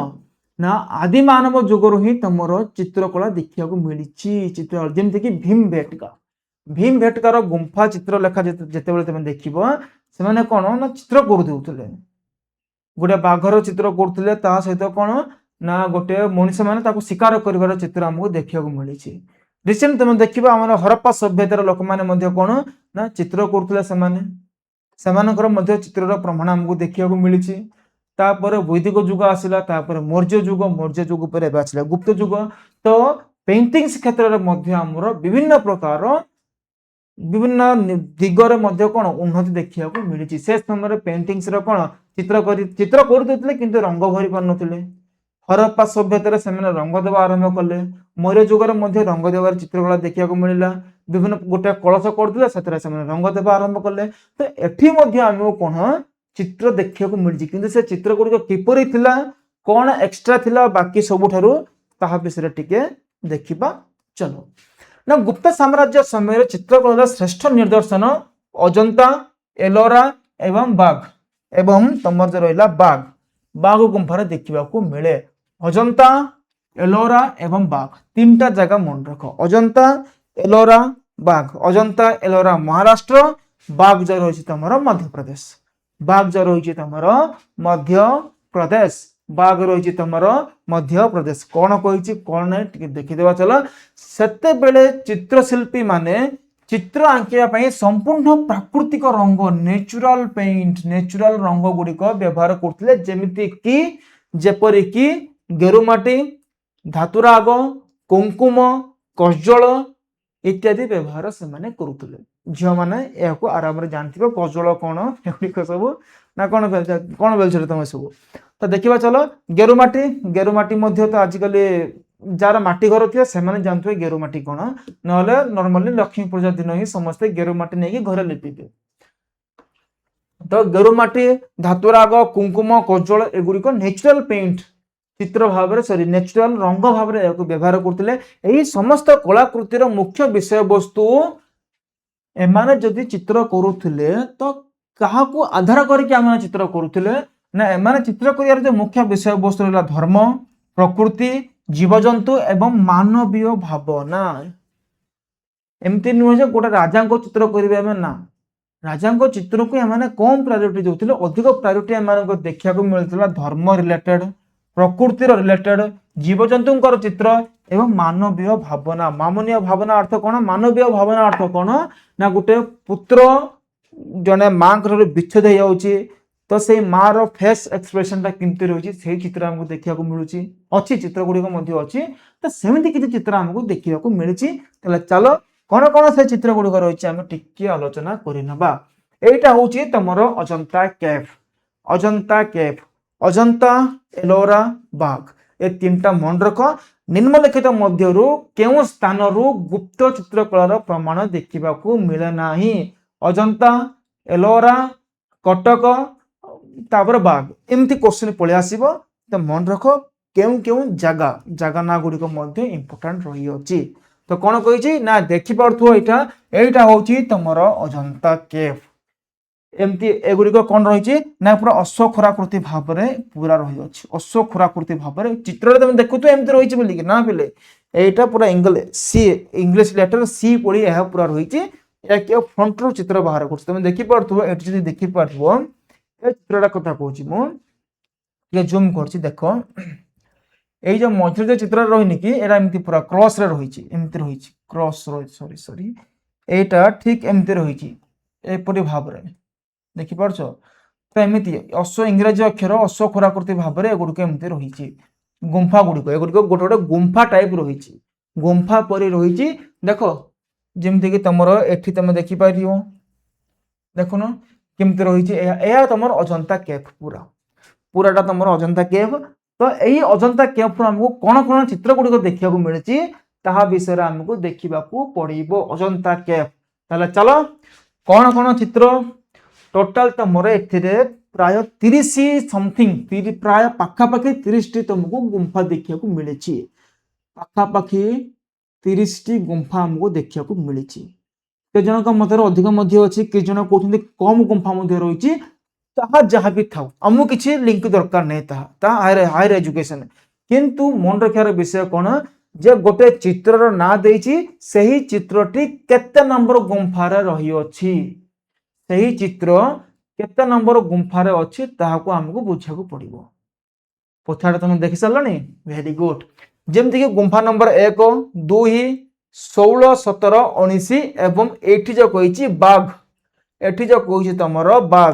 ନା ଆଦି ମାନବ ଯୁଗରୁ ହିଁ ତମର ଚିତ୍ରକଳା ଦେଖିବାକୁ ମିଳିଛି। ଚିତ୍ର ଯେମିତିକି ଭୀମବେଟକାର ଗୁମ୍ଫା ଚିତ୍ର ଲେଖା ଯେତେବେଳେ ତମେ ଦେଖିବ, ସେମାନେ କଣ ନା ଚିତ୍ର କରୁଥିଲେ, ଗୋଟେ ବାଘର ଚିତ୍ର କରୁଥିଲେ, ତା ସହିତ କଣ ନା ଗୋଟେ ମଣିଷ ମାନେ ତାକୁ ଶିକାର କରିବାର ଚିତ୍ର ଆମକୁ ଦେଖିବାକୁ ମିଳିଛି। ରିସେଣ୍ଟ ତମେ ଦେଖିବା ଆମର ହରପ୍ପା ସଭ୍ୟତାର ଲୋକମାନେ ମଧ୍ୟ କଣ ନା ଚିତ୍ର କରୁଥିଲେ, ସେମାନଙ୍କର ମଧ୍ୟ ଚିତ୍ରର ପ୍ରମାଣ ଆମକୁ ଦେଖିବାକୁ ମିଳିଛି। ତାପରେ ବୈଦିକ ଯୁଗ ଆସିଲା, ତାପରେ ମୌର୍ଯ୍ୟ ଯୁଗ ପରେ ଏବେ ଆସିଲା ଗୁପ୍ତ ଯୁଗ। ତ पेंटिंग्स क्षेत्र में मध्य आमर विभिन्न प्रकार विभिन्न दिगरे मध्य कौन उन्नति देखा मिली से समय पेंटिंग्स कौन चित्र कर किंतु रंग भरी पार नथिले हरप्पा सभ्यतार से रंग देवा आरंभ कले मौर्य जुगर मध्य रंग देवार चित्रकला देखा मिलला विभिन्न गोटे कलश करते से रंग देवा आरंभ कले तो एठी मध्य आमको कौन चित्र देखा मिली किंतु से चित्र गुड़िक किपरि थिला कौन एक्स्ट्रा थिला बाकी सबुठारु ताहा विषय टिके देखिबा चलो ना गुप्त साम्राज्य समय चित्रकला श्रेष्ठ निदर्शन अजंता एलोरा एवं बाघ एवं तमर जो रहा बाघ गुंफार देखा मिले अजंता एलोरा एवं बाघ तीनटा जगह मन रख अजंता एलोरा बाघ अजंता एलोरा महाराष्ट्र बाघ जो रही तुम मध्य प्रदेश बाघ जो रही तुम मध्य प्रदेश बाघ रही तुम मध्य प्रदेश कौन कही कौन ना देखीदेवा चल सेते बेले चित्रशिल्पी माने चित्र आंकिया संपूर्ण प्राकृतिक रंग नेचुरल पेंट नेचुरल रंग गुड़िक व्यवहार करते जेमिति कि जेपरि कि गेरुमाटी धातुराग कुंकुम कज्जल इत्यादि व्यवहार से माने करुले झील मैंने यह आराम जानते कज्जल कौन एगुड़िक सब ना कौन बेल तुम सब तो देखा चलो गेरुमाटी मध्य तो आजिकल जार माटी घर थी से जानते गेरुमाटी कौन ना नॉर्मली लक्ष्मी पूजा दिन ही समस्ते गेरुमाटी नहीं घर लिपिबे तो गेरुमाटी धातुराग कुंकुम कज्जल एगुड़िक नेचुरल पेंट चित्र भाव सॉरी नेचुरल रंग भाव व्यवहार करते यही समस्त कलाकृतिर मुख्य विषय वस्तु एमाने जदि चित्र करुले तो क्या आधार करके चित्र करुले ना एमाने चित्र कर जो मुख्य विषय वस्तु रहा धर्म प्रकृति जीवजंतु एवं मानवीय भावना एमती नुहे गोटे राजा चित्र करेंगे ना राजा चित्र को एमाने कम प्रायोरिटी देते अधिक प्रायोरिटी एम देखा मिलता धर्म रिलेटेड प्रकृतिर रिलेटेड जीवजंतु चित्र एवं मानवीय भावना मानवीय भावना अर्थ कौन मानवीय भावना अर्थ कौन ना गोटे पुत्र जने माँ विच्छेद हो जाऊँगी तो से माँ रो फेस एक्सप्रेशन टा किंतु रही से चित्र आमको देखा मिलूँ अच्छी चित्र गुड़िक अच्छी तो सेमती किसी चित्र आमको देखा मिली चलो कौन कौन से चित्र गुड़िक रही आम टिके आलोचना करनवा एटा हूँ तुम अजंता केफ अजंता एलोरा बाघ ए तीनटा मन रख निम्नलिखित मध्यरु केउ स्थान गुप्त चित्रकलार प्रमाण देखा मिले ना अजंता एलोरा कटक तापर बाघ एमती क्वेश्चन पलि आसीबो तो मन रख केउ केउ जगह जगह ना गुड़िक इम्पोर्टाट रही अछि तो कौन कही ना देखि पार्थो एटा होची तुमर अजंता केफ एमती एगुड़िक कौन रही ना पूरा अश्वखोराकृति भाव में पूरा रही अछि अश्वखोराकृति भाव में चित्र तुम देखु तो एमती रही बोलिक ना पिले एटा पूरा इंग्लिश लेटर सी पड़ी यह पूरा रही फ्रंट रू चित्र बाहर कर तुम देखिपो ये देखिपो ये चित्रटा कथा कहूँ मुझे जूम कर देख ये जो मझे जो चित्र रही कि एमती पूरा क्रॉस रे रही एमती रही क्रॉस सॉरी सॉरी एटा ठीक एमती रही एपरी भाव में देखिपार तो एमती अश्व इंग्राजी अक्षर अश्वखोराकृति भाव में एगुड़िक एमती रही गुंफा गुड़िक एगुड़िक गोटे गोटे गुंफा टाइप रही गुंफा परी रही देख जमती कि तुम एठी तुम देखिपार देखुन केमती रही तुम अजंता केफ पूरा पूराटा तुम अजंता केफ तो यही अजंता केफ आमको कौन कौन चित्र गुड़िक देखा मिली विषय आमको देखा पड़ो अजंता केफ ताले चलो कौन कौन चित्र टोटाल तुमर ए प्राय 30 समथिंग प्राय पाखापाखि 30 टी तुमको गुंफा देखा मिली पाखापाखि 30 टी गुंफा आमको देखा मिली के जनक मतर अधिक अच्छी कि जन कहते कम गुंफा रही जहाँ भी था आमको किसी लिंक दरकार नहीं हायर एजुकेशन किंतु मन रखार विषय कौन जे गोटे चित्र ना देही चित्रटी केते नंबर गुंफार रही अछि सही चित्र केते नंबर गुंफार अच्छी ताहाको आमको बुझा पड़ो पछाड़ तुम देखी सारे वेरी गुड जमती कि गुंफा नंबर 1 2 16 17 19 एवं एठी जो कही बाघ एठी जो कही तुमर बाघ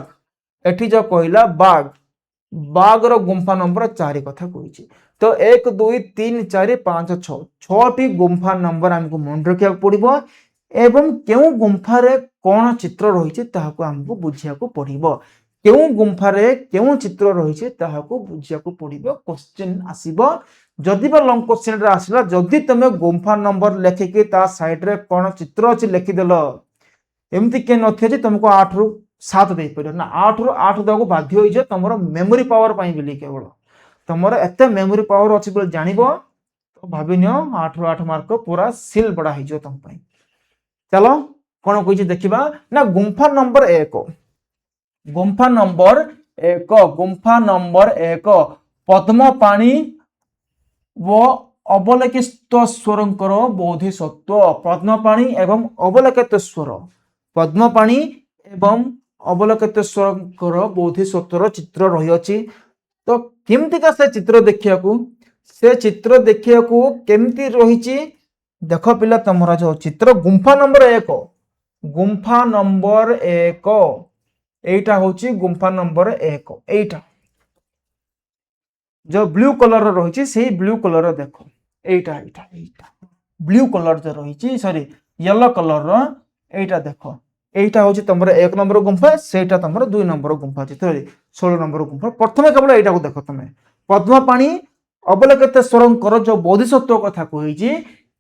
एठी जो कहला बाघ बाघ रो गुंफा नंबर 4 कथा कही तो 1 2 3 4 5 6 6टी गुंफा नंबर हमको मन रखिया पड़िबो एवं केउ गुंफा रे कोन चित्र रहिছে ताहाको हमको बुझियाको पड़िबो केउ गुंफा रे केउ चित्र रहिছে ताहाको बुझियाको पड़िबो क्वेश्चन आसीबो जदि बा लॉन्ग क्वेश्चन रे आसिला जदि तमे गुंफा नंबर लेखि के ता साइड रे कोन चित्र अछि लेखि देलो एमती के नथे जे तुमको 8 रु 7 दे पड़ो ना 8 रु 8 दाको बाध्य होई जे तमरो मेमोरी पावर पई बिली केवल तमरो एते मेमोरी पावर अछि बोल जानिबो तो भाबिनियो 8 रु 8 मार्क पूरा सील बडा होई जो तम पई चलो कोन कहि देखिबा ना गुंफा नंबर 1 गुंफा नंबर 1 गुंफा नंबर 1 पद्म पानी वो अवलोकित स्वरंकर बोधिसत्व पद्मपाणी एवं अवलोकित स्वर पद्मपाणी एवं अवलोकित स्वरंकर बोधिसत्वर चित्र रही अछि तो केमती का से चित्र देखिया को केमती रही देख पिला तमरा जो चित्र गुंफा नंबर 1 गुंफा नंबर 1 एटा होची गुंफा नंबर 1 एटा जो ब्लू कलर रही से ब्लू कलर देखो एटा एटा एटा ब्लू कलर जो रही सॉरी येलो कलर एटा देखो एटा होची तमर 1 नंबर गुंफा सेटा तमर 2 नंबर गुंफा चित्र 16 नंबर गुंफा प्रथमे केवल एटा को देखो तमे पद्मपाणी अवलोकित स्वरंकर जो बोधिसत्व कथा कहिची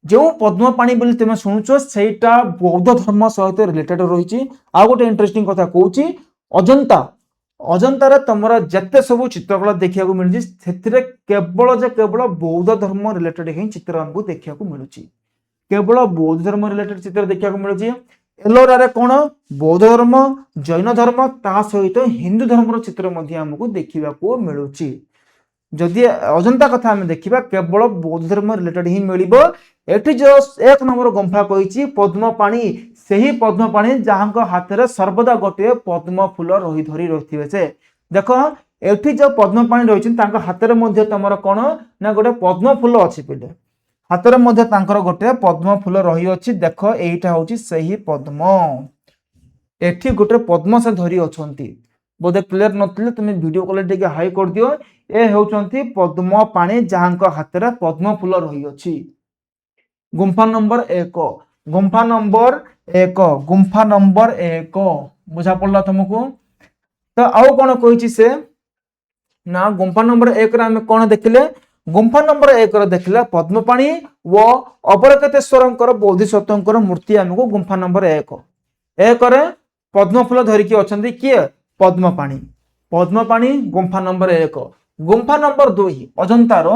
जो पद्मपाणी बोली तमे सुनुचो सेटा बौद्ध धर्म सहित रिलेटेड रही आ गोटे इंटरेस्टिंग कथा कहूची अजंता अजंतार तमरा जत्ते सब चित्रकला देखिया को मिलछि सेथिरे केवल बौद्ध धर्म रिलेटेड ही चित्र हमको देखिया को मिलुछि केवल बौद्ध धर्म रिलेटेड चित्र देखिया को मिलुछि एलोरा रे कोन बौद्ध धर्म जैन धर्म ता सहित हिंदू धर्म चित्र मध्ये हमको देखिबा को मिलुछि जदि अजंता कथा हम देखिबा केवल बौद्ध धर्म रिलेटेड ही मिलिबो एठी जो 1 नंबर गुंफा कहिछि पद्मपाणी सेही पद्मपाणी जहां हाथ रे सर्वदा गोटे पद्म फूल रही धरी रहिथिबे से देखो एठी जो पद्मपाणी रहिछन तांका हाथ रे मध्ये तमरो कोन ना गोटे पद्म फूल अछि पिले हाथ रे मध्ये तांकर गोटे पद्म फूल रही अछि देखो एटा होछि सेही पद्म एठी गोटे पद्म से धरी अछंती बोधे क्लियर नथिले तुम वीडियो क्वालिटी के हाई कर दियो ए होचंती पद्मपाणी जहां हाथ रे पद्म फूल रही अछि गुंफा नंबर 1 गुंफा नंबर 1 गुंफा नंबर 1 बुझा पड़ला तुमको तो आउ कोन कहिछि से ना गुंफा नंबर 1 रे हम कोन देखिले गुंफा नंबर 1 रे देखिले पद्मपाणी व अवलोकितेश्वरंकर बोधिसत्वंकर मूर्ति हमको गुंफा नंबर 1 रे पद्म फूल धरि के अछंती किए पद्मपाणी पद्मपाणी गुंफा नंबर 1 गुंफा नंबर 2 अजंतार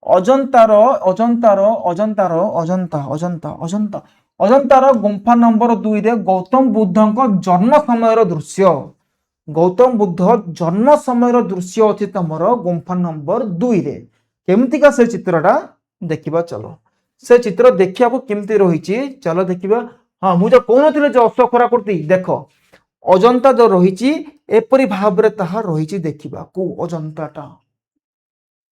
अजंतार अजंतार अजंतार अजंता अजंता अजंता अजंतार गुंफा नंबर 2 रे गौतम बुद्धଙ୍କ जन्म समयर दृश्य गौतम बुद्ध जन्म समयर दृश्य अछि तमर गुंफा नंबर 2 रे केमती का से चित्रटा देखिबा चलो से चित्र देखिया को केमती रहिछि चलो देखिबा हां मु जो कोनथिले जो अशोकरा करती देखो अजंता जो रहिछि एपरि भाबरे ताहा रहिछि देखिबा को अजंताटा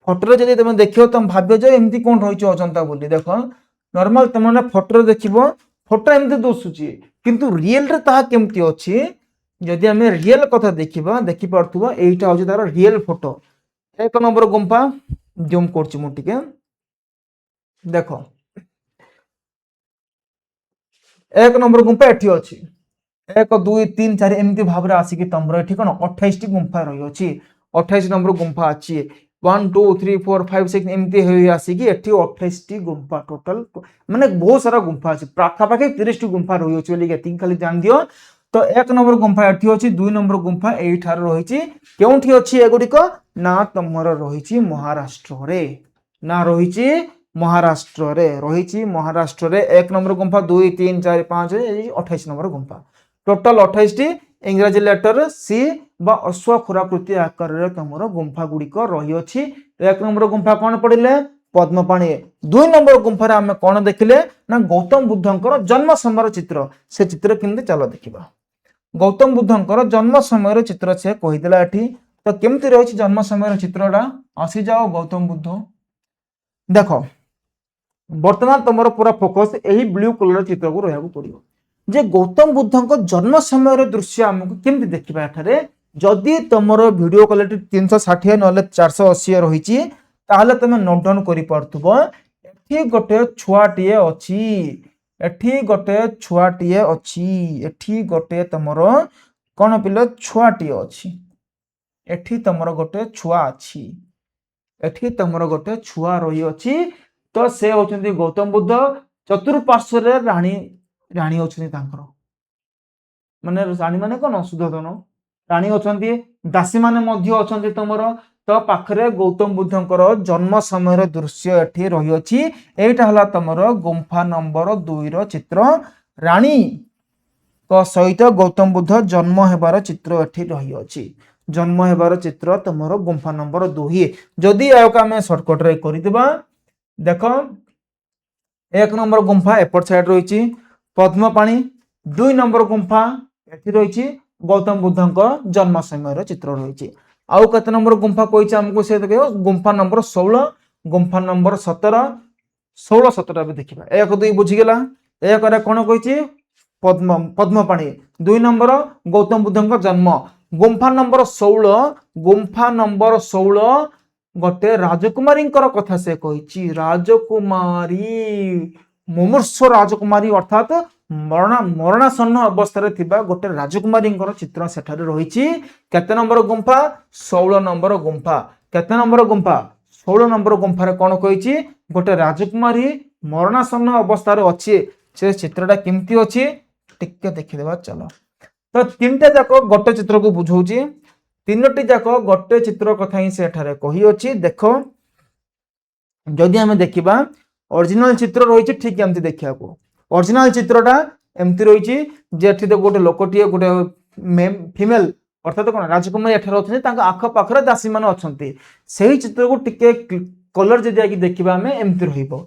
फोटो जदि तुम देखियो तुम भाब्य जे एमती कोन रहिछि अजंता बोली देखो नॉर्मल तुमने फोटो देखिबो फोटो एमती दोसुछि किंतु रियल रे ताहा केमती अछि जदि हमें रियल कथा देखिबा देखि परथुबा एटा होछि तार रियल फोटो 1 नंबर गुंफा जूम करछि मु टिके देखो 1 नंबर गुंफा एठी अछि 1 2 3 4 एमती भाबरे आसी कि तमरो एठी कोन 28 टी गुंफा रहि अछि 28 नंबर गुंफा अछि 1 2 3 4 5 6 एमती होई आसी कि एठी 28 टी गुंफा टोटल माने बहुत सारा गुंफा अछि पाखा पाखे 30 टी गुंफा रहि अछि बोली एती खाली जान दियो तो 1 नंबर गुंफा एठी अछि 2 नंबर गुंफा एठार रहिछि केउठी अछि एगुडिको ना तमरो रहिछि महाराष्ट्र रे ना रहिछि महाराष्ट्र रे रहिछि महाराष्ट्र रे 1 नंबर गुंफा 2 3 4 5 28 नंबर गुंफा टोटल 28 टी इंग्रजी लेटर सी बा अश्वखुराकृति आकार रे तमरो गुंफा गुडिको रहि अछि 1 नंबर गुंफा कोन पडिले पद्मपाणी 2 नंबर गुंफा रे हम कोन देखिले ना गौतम बुद्धंकर जन्म समयर चित्र से चित्र किंदे चलो देखिबा गौतम बुद्धंकर जन्म समयर चित्र से कहिदेला एठी तो केमती रहिछि जन्म समयर चित्रडा आसी जाओ गौतम बुद्ध देखो वर्तमान तमर पूरा फोकस एही ब्लू कलर चित्र को रहबो पड़ियो जे गौतम बुद्धंक जन्म समयर दृश्य हमको केमती देखिबा एठारे जदि तमरो वीडियो क्वालिटी 360 नले 480 रहिछि ताहले तमे नोट डाउन करि पारथुबो एठी गोटे छुआटिए अछि एठी गोटे छुआटिए अछि एठी गोटे तमरो कोन पिले छुआटिए अछि एठी तमरो गोटे छुआ अछि एठी तमरो गोटे छुआ रही अछि तो से होचंदी गौतम बुद्ध चतुर्पार्श्व रे रानी रानी होचंदी तांकर माने रानी माने कोन सुधोधन रानी होचंदी दासी माने मध्य होचंदी तमरो तो पाखरे गौतम बुद्धंकर जन्म समय दृश्य एठी रही अछि एटा हला तमरो गुंफा नंबर 2 रो चित्र रानी तो सहित गौतम बुद्ध जन्म हेबार चित्र एठी रही अछि जन्म हेबार चित्र तमरो गुंफा नंबर 2 जदि आयोक आमे शॉर्टकट रे करिदिबा देखो एक नंबर गुंफा एपट साइड रही पद्मपाणी 2 नंबर गुंफा एठी रही गौतम बुद्धंक जन्म समय चित्र रही आउ कते नंबर गुंफा कहिছে हमको से देखियो गुंफा नंबर 16 गुंफा नंबर 17 16 17 भी देखिबा 1 2 बुझी गेला 1 रे कोन कहिছে पद्मपाणी 2 नंबर गौतम बुद्धंक जन्म गुंफा नंबर 16 गोटे राजकुमारी कथा से कही राजकुमारी मुमूर्ष राजकुमारी अर्थात मरणासन्न अवस्था गोटे राजकुमारी चित्र सेठारे रही केते नंबर गुंफा 16 नंबर गुंफा केते नंबर गुंफा 16 नंबर गुंफा कौन कही गोटे राजकुमारी मरणासन्न अवस्था अच्छी से चित्रटा केमती अच्छी टिके देखिदेवा चलो तो 3टा जाक गोटे चित्र को बुझाऊँ 3टी जाक गोटे चित्र कथा ही सेठारे कही अछि देखो जदि आमे देखिबा ओरिजिनल चित्र रही ठीक एमती देखिया को ओरिजिनल चित्रटा एमती रही जेठी तो गोटे लोकटिए गोटे फीमेल अर्थात कोन राजकुमारी एठार अछन तांका आख पाखरे दासी माने अछंती सेही चित्र को टिके कलर जदि आकि देखिबा आमे एमती रहिबो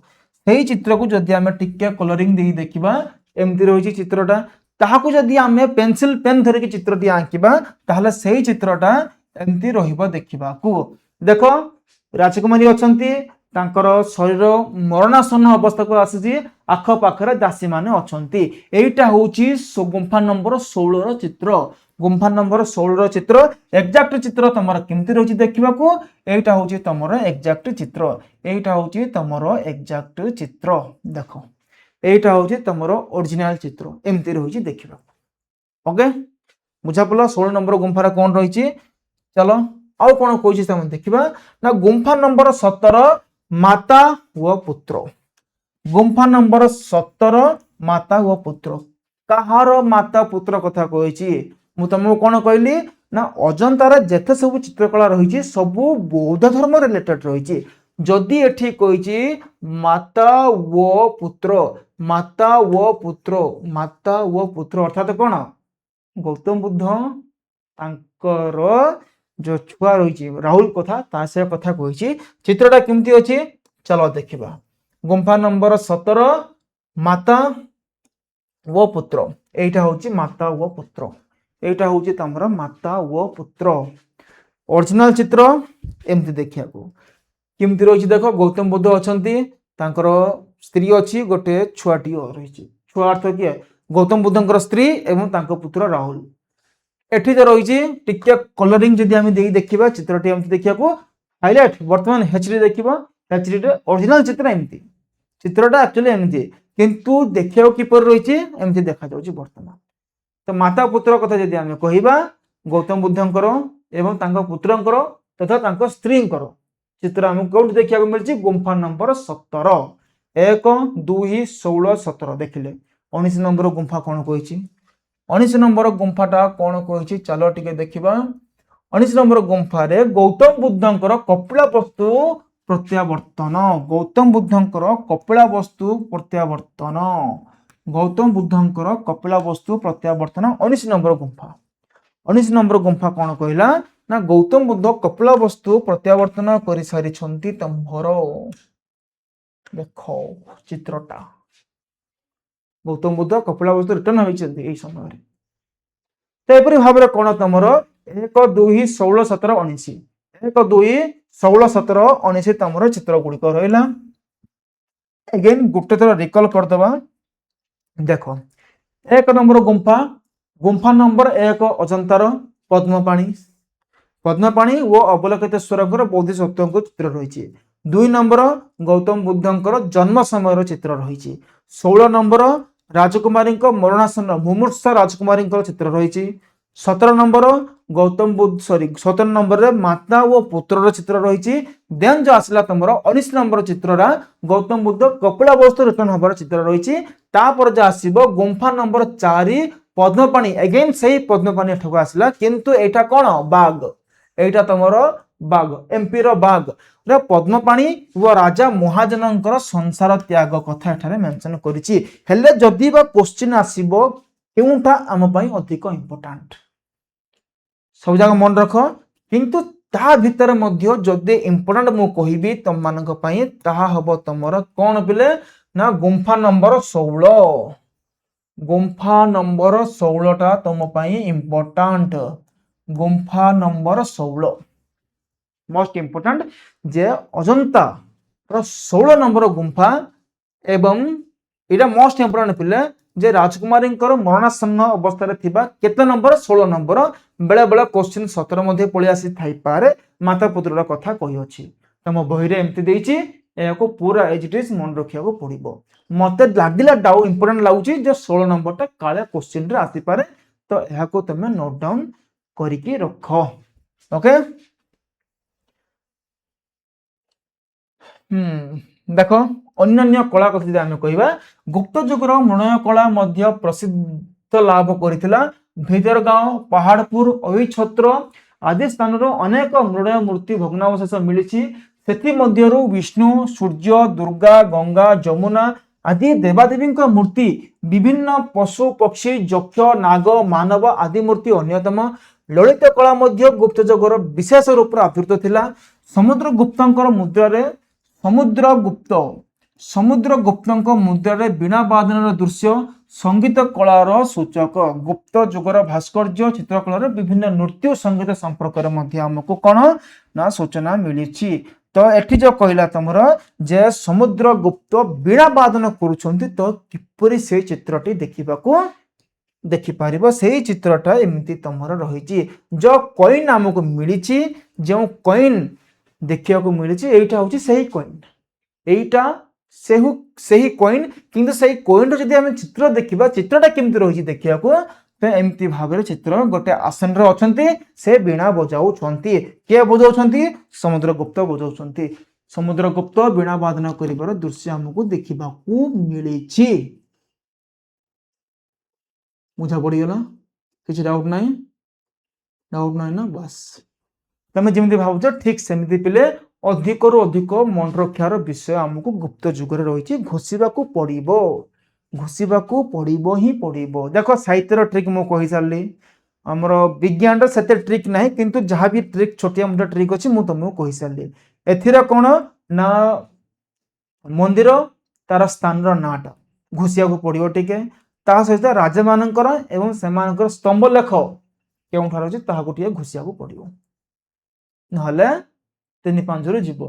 सेही चित्र को जदि आमे टिके कलरिंग देई देखिबा एमती रही चित्रटा ताहाकु जदि आमे पेंसिल पेन धरिक चित्रटी आंकिबा ताहले सेही चित्रटा एमती रहिबो देखिबा को देखो राजकुमारी अछंती तांकर शरीर मरणासन्न अवस्था को आसी आख पाखरे दासी माने अछंती एइटा होची गुंफा नंबर 16 रो चित्र गुंफा नंबर 16 रो चित्र एक्जाक्ट चित्र तमरा केमती रही देखिबा को एइटा होची तमरो एक्जाक्ट चित्र एइटा होची तमरो एक्जाक्ट चित्र देखो एइटा होची तमरो ओरिजिनल चित्र एमती रही देखिबा ओके बुझा पला 16 नंबर गुंफा कौन रही चलो आउ कौन कही देखिबा ना गुंफा नंबर 17 माता व पुत्र गुंफा नंबर 17 माता व पुत्र कहार माता पुत्र कथा कही मु तुमको कौन कहली ना अजंतार जेते सब चित्रकला रही सबू बौद्ध धर्म रिलेटेड रही जदि एठी कही माता व पुत्र माता व पुत्र माता व पुत्र अर्थात कौन गौतम बुद्ध तांकर जो छुआ रही राहुल कथा तासे कथा कही चित्रटा केमती अच्छी चलो देखिबा गुंफा नंबर 17 माता व पुत्र एटा होची माता व पुत्र एटा होची तमरा माता व पुत्र ओरिजिनल चित्र एमती देखिया को केमती रही देखो गौतम बुद्ध अछंती तांकर स्त्री अच्छी गोटे छुआटी रही छुआ अर्थ किए गौतम बुद्धंकर स्त्री एवं तांको पुत्र राहुल एठी जो रही टिके कलरिंग जदि आमे देई देखिबा चित्रटी एमती देखिया को हाइलाइट वर्तमान एचडी देखिबा एचडी रे ओरिजिनल चित्र एमती चित्रटा एक्चुअली एमती किंतु देखियो किपर रही एमती देखा जाउची वर्तमान तो माता पुत्र कथा जदि आमे कहिबा गौतम बुद्धंकर एवं तांको पुत्रंकर तथा तांको स्त्रींकर चित्र आमे कोड देखिया को मिलची गुंफा नंबर 17 1 2 16 17 देखिले 19 नंबर गुंफा कौन कही 19 नंबर गुंफाटा कौन कही चलो टिके देखिबा 19 नंबर गुंफा रे गौतम बुद्धंकर कपिला वस्तु प्रत्यावर्तन गौतम बुद्धंकर कपिला वस्तु प्रत्यावर्तन गौतम बुद्धंकर कपिला वस्तु प्रत्यावर्तन 19 नंबर गुंफा 19 नंबर गुंफा कौन कहला ना गौतम बुद्ध कपिला वस्तु प्रत्यावर्तन करि सारी छंती तंभर देखो चित्रटा गौतम बुद्ध कपिला वस्तु रिटर्न होइछन्ती एई समय रे तेपरि भाबरे कोन तमरो 1 2 16 17 19 1 2 16 17 19 तमरो चित्र गुडी को रहला अगेन गुटे थोड़ा रिकॉल कर दबा देखो 1 नंबर गुंफा गुंफा नंबर 1 अजंतार पद्मपाणी पद्मपाणी वो अवलोकितेश्वर बोधिसत्व चित्र रही 2 नंबर गौतम बुद्धंकर जन्म समय चित्र रही। 16 नंबर राजकुमारी मरणासन मुमूर्षा राजकुमारी चित्र रही। 17 नंबर गौतम बुद्ध 17 नंबर रे माता और पुत्र चित्र रही। देन जो आसला तुम 19 नंबर चित्ररा गौतम बुद्ध कपिलावस्तु रिटर्न हबार चित्र रही। तापर जो आसो गुंफा नंबर 4 पद्मपाणी एगेन से पद्मपाणी एठक आसला किंतु एटा कौन बाघ एटा तुम बाघ एमपी रो बाघ पद्मपाणी व राजा महाजनकर संसार त्याग कथा एठारे मेंशन करिछि। हेले जदि बा क्वेश्चन आसीबो केउंटा आम पई अधिक इंपोर्टेंट सब जगह मन रख किंतु ता भितर मध्य जदि इंपोर्टेंट मु कहिबी तुम मानक पई ताहा हबो तमरो कोन बिले ना गुंफा नंबर 16 गुंफा नंबर 16 टा तुम पई इंपोर्टेंट गुंफा नंबर 16 मोस्ट इंपोर्टेंट जे अजंता 16 नंबर गुंफा एवं इटा मोस्ट इंपोर्टेंट पिले जे राजकुमारी मरणासन्न अवस्था थिबा केते नंबर 16 नंबर बेले बेले क्वेश्चन 17 मध्ये पळि आसी थाई पारे माता पुत्र कथा कहि अछि तम बही रे एमति देइछि एको पूरा एज इट इज मन रखिया को पड़िबो मते लागिला डाउट इंपोर्टेंट लाउछि जे 16 नंबर टा काले क्वेश्चन रे आसी पारे तो एहा को तमे नोट डाउन करिके रखो ओके। देखो अन्य कला कथि आम कहिबा गुप्त युगर मृणय कला मध्य प्रसिद्ध लाभ करिथिला। भीतरगांव पहाड़पुर अहिछत्र आदि स्थान अनेक मृणय मूर्ति भग्नावशेष मिली विष्णु सूर्य दुर्गा गंगा जमुना आदि देवादेवी मूर्ति विभिन्न पशु पक्षी यक्ष नाग मानव आदि मूर्ति अन्यतम। ललित कला मध्य गुप्त युगर विशेष रूप आवृत थिला। समुद्र गुप्तंकर मुद्रारे समुद्र गुप्तंक मुद्रारे बीणा बादन दृश्य संगीत कलार सूचक। गुप्त युगर भास्कर्य चित्रकलार विभिन्न नृत्य संगीत संपर्क आमको कौन ना सूचना मिली। तो एठी जो कहला तुमर जे समुद्र गुप्त बीणा बादन करुछंती तो किपरि से चित्रटी देखि पारिबो से चित्रटा एमती तुमर रही। जो कॉइन आमको मिली जो कॉइन देखिया को मिली एटा होची सही कॉइन एटा सेही कॉइन किंतु सही कॉइन रो जदि हम चित्र देखिबा चित्रटा केमती रही देखिया को तो एमती भाव चित्र गोटे आसन रे अछंती से बीणा बजाउछंती के बजाउछंती समुद्र गुप्त बजाउछंती समुद्र गुप्त बीणा वादन करिवार दृश्य हमको देखिबा को मिली। बुझा पड़ीगला किसी डाउट नहीं ना बस तमे जेमती भावुछ ठीक सेमती पिले अधिक रु अधिक मन रक्षार विषय आमको गुप्त युग रही घोषिबा ही पड़िबो। देखो साहित्यर ट्रिक मु कहि सारली हमर विज्ञान सेते ट्रिक नहीं किंतु जहाँ भी ट्रिक छोटिया मोटा ट्रिक अछि मु तुमको कहि सारली एथिरा कोन ना मंदिर तार स्थान रो नाटा घोषिया को पड़िबो टिके ता सहित राजा मानकर एवं सेमानकर स्तंभ लेख केउठार अछि ताहा गोटिया घोषिया को पड़िबो नहले 3-5 रे जीव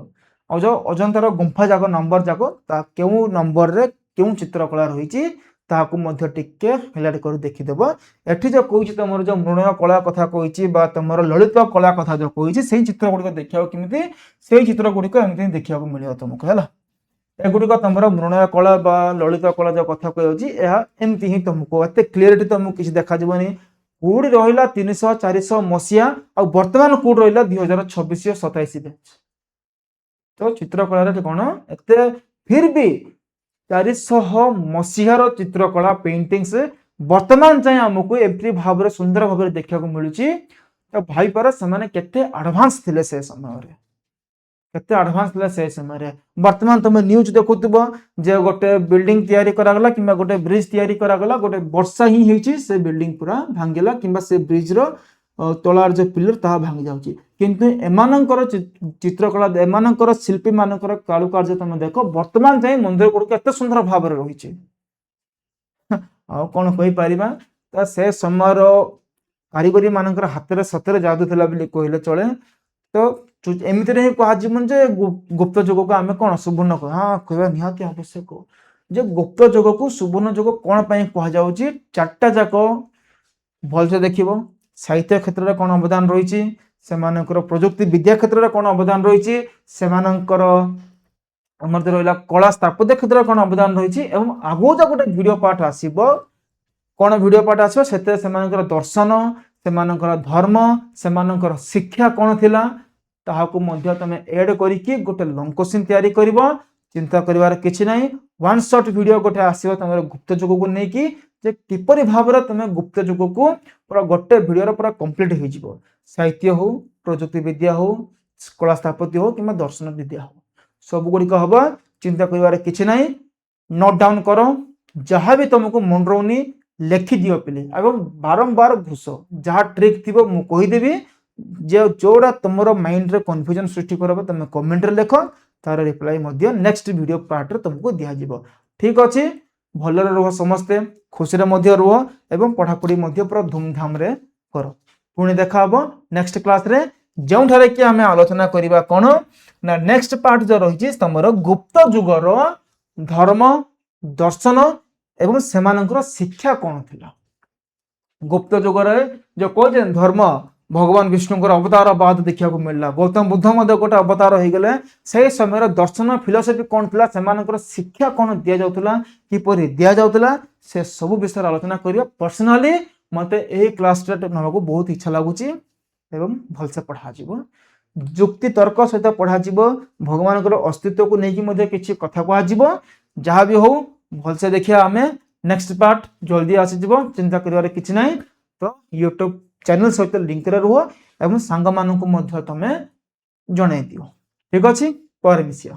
और जो अजंतार गुंफा जाक नंबर जाक ता केउ नंबर रे केउ चित्रकला रही ताकू मध्य टिके हिलाट कर देखिदेव। एठी जो कहिछि तमर जो मृणय कला कथा कहिछि बा तमर ललित कला कथा जो कहिछि सेही चित्र गुडिक देखिया किमिति सेही चित्र गुडिक एमति देखिया को मिलियो तुमको हैला एगुडिक तमर मृणय कला बा ललित कला जो कथा कहिछि एहा एमति ही तुमको एते क्लियरिटी तुमको किछि देखा जिवनी कोड रहिला 300-400 मसिया और वर्तमान कोड रहिला 2026-27 बैच तो चित्रकला रे कोन एते फिर भी 400 मसिहार चित्रकला पेंटिंग्स वर्तमान चाहे हमको एप्री भाव रे सुंदर भाव रे देखा को मिलुची तो भाई पर समाने केते एडवांस थिले से समय रे केते एडवांस थिले से समय रे वर्तमान तुम न्यूज देखुतबो जे गोटे बिल्डिंग तयारी करा गला किबा गोटे ब्रिज तयारी करा गला गोटे वर्षा ही हेची से बिल्डिंग पूरा भांगेला किबा से ब्रिज रो तोलार जो पिलर ता भांगी जाउची किंतु एमानकर चित्रकला एमानकर शिल्पी मानकर कारुकार्य तुम देखो वर्तमान चाहे मंदिर गुड़ केते सुंदर भाव रे रहिची आ कोन कहि परिबा त से समय कारीगरी मानकर हाथ रे सतरे जादू थिला बिली कहले चले तो एमिति रे कहा जीवन जे गुप्त युग को आमे कोन सुवर्ण को हां कहबा निहाती आवश्यक जे गुप्त युग को सुवर्ण युग कोन पई कहा जाउची चारटा जाको भल से देखिबो साहित्य क्षेत्र रे कोन अवदान रहिची ସେମାନଙ୍କର ପ୍ରଯୁକ୍ତି ବିଦ୍ୟା କ୍ଷେତ୍ରରେ କ'ଣ ଅବଦାନ ରହିଛି, ସେମାନଙ୍କର ଆମର ରହିଲା କଳା ସ୍ଥାପତ୍ୟ କ୍ଷେତ୍ରରେ କ'ଣ ଅବଦାନ ରହିଛି, ଏବଂ ଆଗକୁ ଯୋଉ ଗୋଟେ ଭିଡ଼ିଓ ପାର୍ଟ ଆସିବ, କ'ଣ ଭିଡ଼ିଓ ପାର୍ଟ ଆସିବ ସେଥିରେ ସେମାନଙ୍କର ଦର୍ଶନ, ସେମାନଙ୍କର ଧର୍ମ, ସେମାନଙ୍କର ଶିକ୍ଷା କ'ଣ ଥିଲା ତାହାକୁ ମଧ୍ୟ ତମେ ଏଡ୍ କରିକି ଗୋଟେ ଲଙ୍ଗ କ୍ୱେଶ୍ଚିନ୍ ତିଆରି କରିବ। ଚିନ୍ତା କରିବାର କିଛି ନାହିଁ। ୱାନ୍ ସଟ୍ ଭିଡ଼ିଓ ଗୋଟେ ଆସିବ ତମର ଗୁପ୍ତ ଯୁଗକୁ ନେଇକି, ଯେ କିପରି ଭାବରେ ତମେ ଗୁପ୍ତ ଯୁଗକୁ ପୁରା ଗୋଟେ ଭିଡ଼ିଓରେ ପୁରା କମ୍ପ୍ଲିଟ୍ ହେଇଯିବ। ସାହିତ୍ୟ ହଉ, ପ୍ରଯୁକ୍ତି ବିଦ୍ୟା ହଉ, କଳା ସ୍ଥାପତ୍ୟ ହଉ କିମ୍ବା ଦର୍ଶନ ବିଦ୍ୟା ହଉ, ସବୁଗୁଡ଼ିକ ହବ। ଚିନ୍ତା କରିବାର କିଛି ନାହିଁ। ନୋଟ୍ ଡାଉନ୍ କର, ଯାହା ବି ତମକୁ ମନେ ରହୁନି ଲେଖିଦିଅ ପିଲେ, ଏବଂ ବାରମ୍ବାର ଘୁଷ। ଯାହା ଟ୍ରିକ୍ ଥିବ ମୁଁ କହିଦେବି, ଯେ ଯୋଉଟା ତମର ମାଇଣ୍ଡରେ କନଫ୍ୟୁଜନ ସୃଷ୍ଟି କରିବ ତମେ କମେଣ୍ଟରେ ଲେଖ, ତାର ରିପ୍ଲାଏ ମଧ୍ୟ ନେକ୍ସଟ ଭିଡ଼ିଓ ପାର୍ଟରେ ତମକୁ ଦିଆଯିବ। ଠିକ୍ ଅଛି, ଭଲରେ ରୁହ, ସମସ୍ତେ ଖୁସିରେ ମଧ୍ୟ ରୁହ, ଏବଂ ପଢ଼ାପଢ଼ି ମଧ୍ୟ ପୁରା ଧୁମଧାମରେ କର। ପୁଣି ଦେଖା ହବ ନେକ୍ସଟ କ୍ଲାସରେ, ଯେଉଁଠାରେ କି ଆମେ ଆଲୋଚନା କରିବା କ'ଣ ନା ନେକ୍ସଟ ପାର୍ଟ ଯୋଉ ରହିଛି ତମର ଗୁପ୍ତ ଯୁଗର ଧର୍ମ, ଦର୍ଶନ ଏବଂ ସେମାନଙ୍କର ଶିକ୍ଷା କ'ଣ ଥିଲା। ଗୁପ୍ତ ଯୁଗରେ ଯୋଉ କହୁଛେ ଧର୍ମ, ଭଗବାନ ବିଷ୍ଣୁଙ୍କର ଅବତାର ବାଦ ଦେଖିବାକୁ ମିଳିଲା, ଗୌତମ ବୁଦ୍ଧ ମଧ୍ୟ ଗୋଟେ ଅବତାର ହେଇଗଲେ। ସେଇ ସମୟରେ ଦର୍ଶନ ଫିଲୋସଫି କ'ଣ ଥିଲା, ସେମାନଙ୍କର ଶିକ୍ଷା କ'ଣ ଦିଆଯାଉଥିଲା, କିପରି ଦିଆଯାଉଥିଲା, ସେ ସବୁ ବିଷୟରେ ଆଲୋଚନା କରିବା। ପର୍ସନାଲି ମତେ ଏହି କ୍ଲାସଟା ନେବାକୁ ବହୁତ ଇଚ୍ଛା ଲାଗୁଛି ଏବଂ ଭଲସେ ପଢ଼ାଯିବ, ଯୁକ୍ତି ତର୍କ ସହିତ ପଢ଼ାଯିବ, ଭଗବାନଙ୍କର ଅସ୍ତିତ୍ୱକୁ ନେଇକି ମଧ୍ୟ କିଛି କଥା କୁହାଯିବ। ଯାହା ବି ହଉ ଭଲସେ ଦେଖିବା ଆମେ। ନେକ୍ସଟ ପାର୍ଟ ଜଲ୍ଦି ଆସିଯିବ, ଚିନ୍ତା କରିବାର କିଛି ନାହିଁ। ତ ୟୁଟ୍ୟୁବ ଚ୍ୟାନେଲ ସହିତ ଲିଙ୍କରେ ରୁହ ଏବଂ ସାଙ୍ଗମାନଙ୍କୁ ମଧ୍ୟ ତମେ ଜଣାଇ ଦିଅ। ଠିକ୍ ଅଛି, ପରେ ମିଶିବା।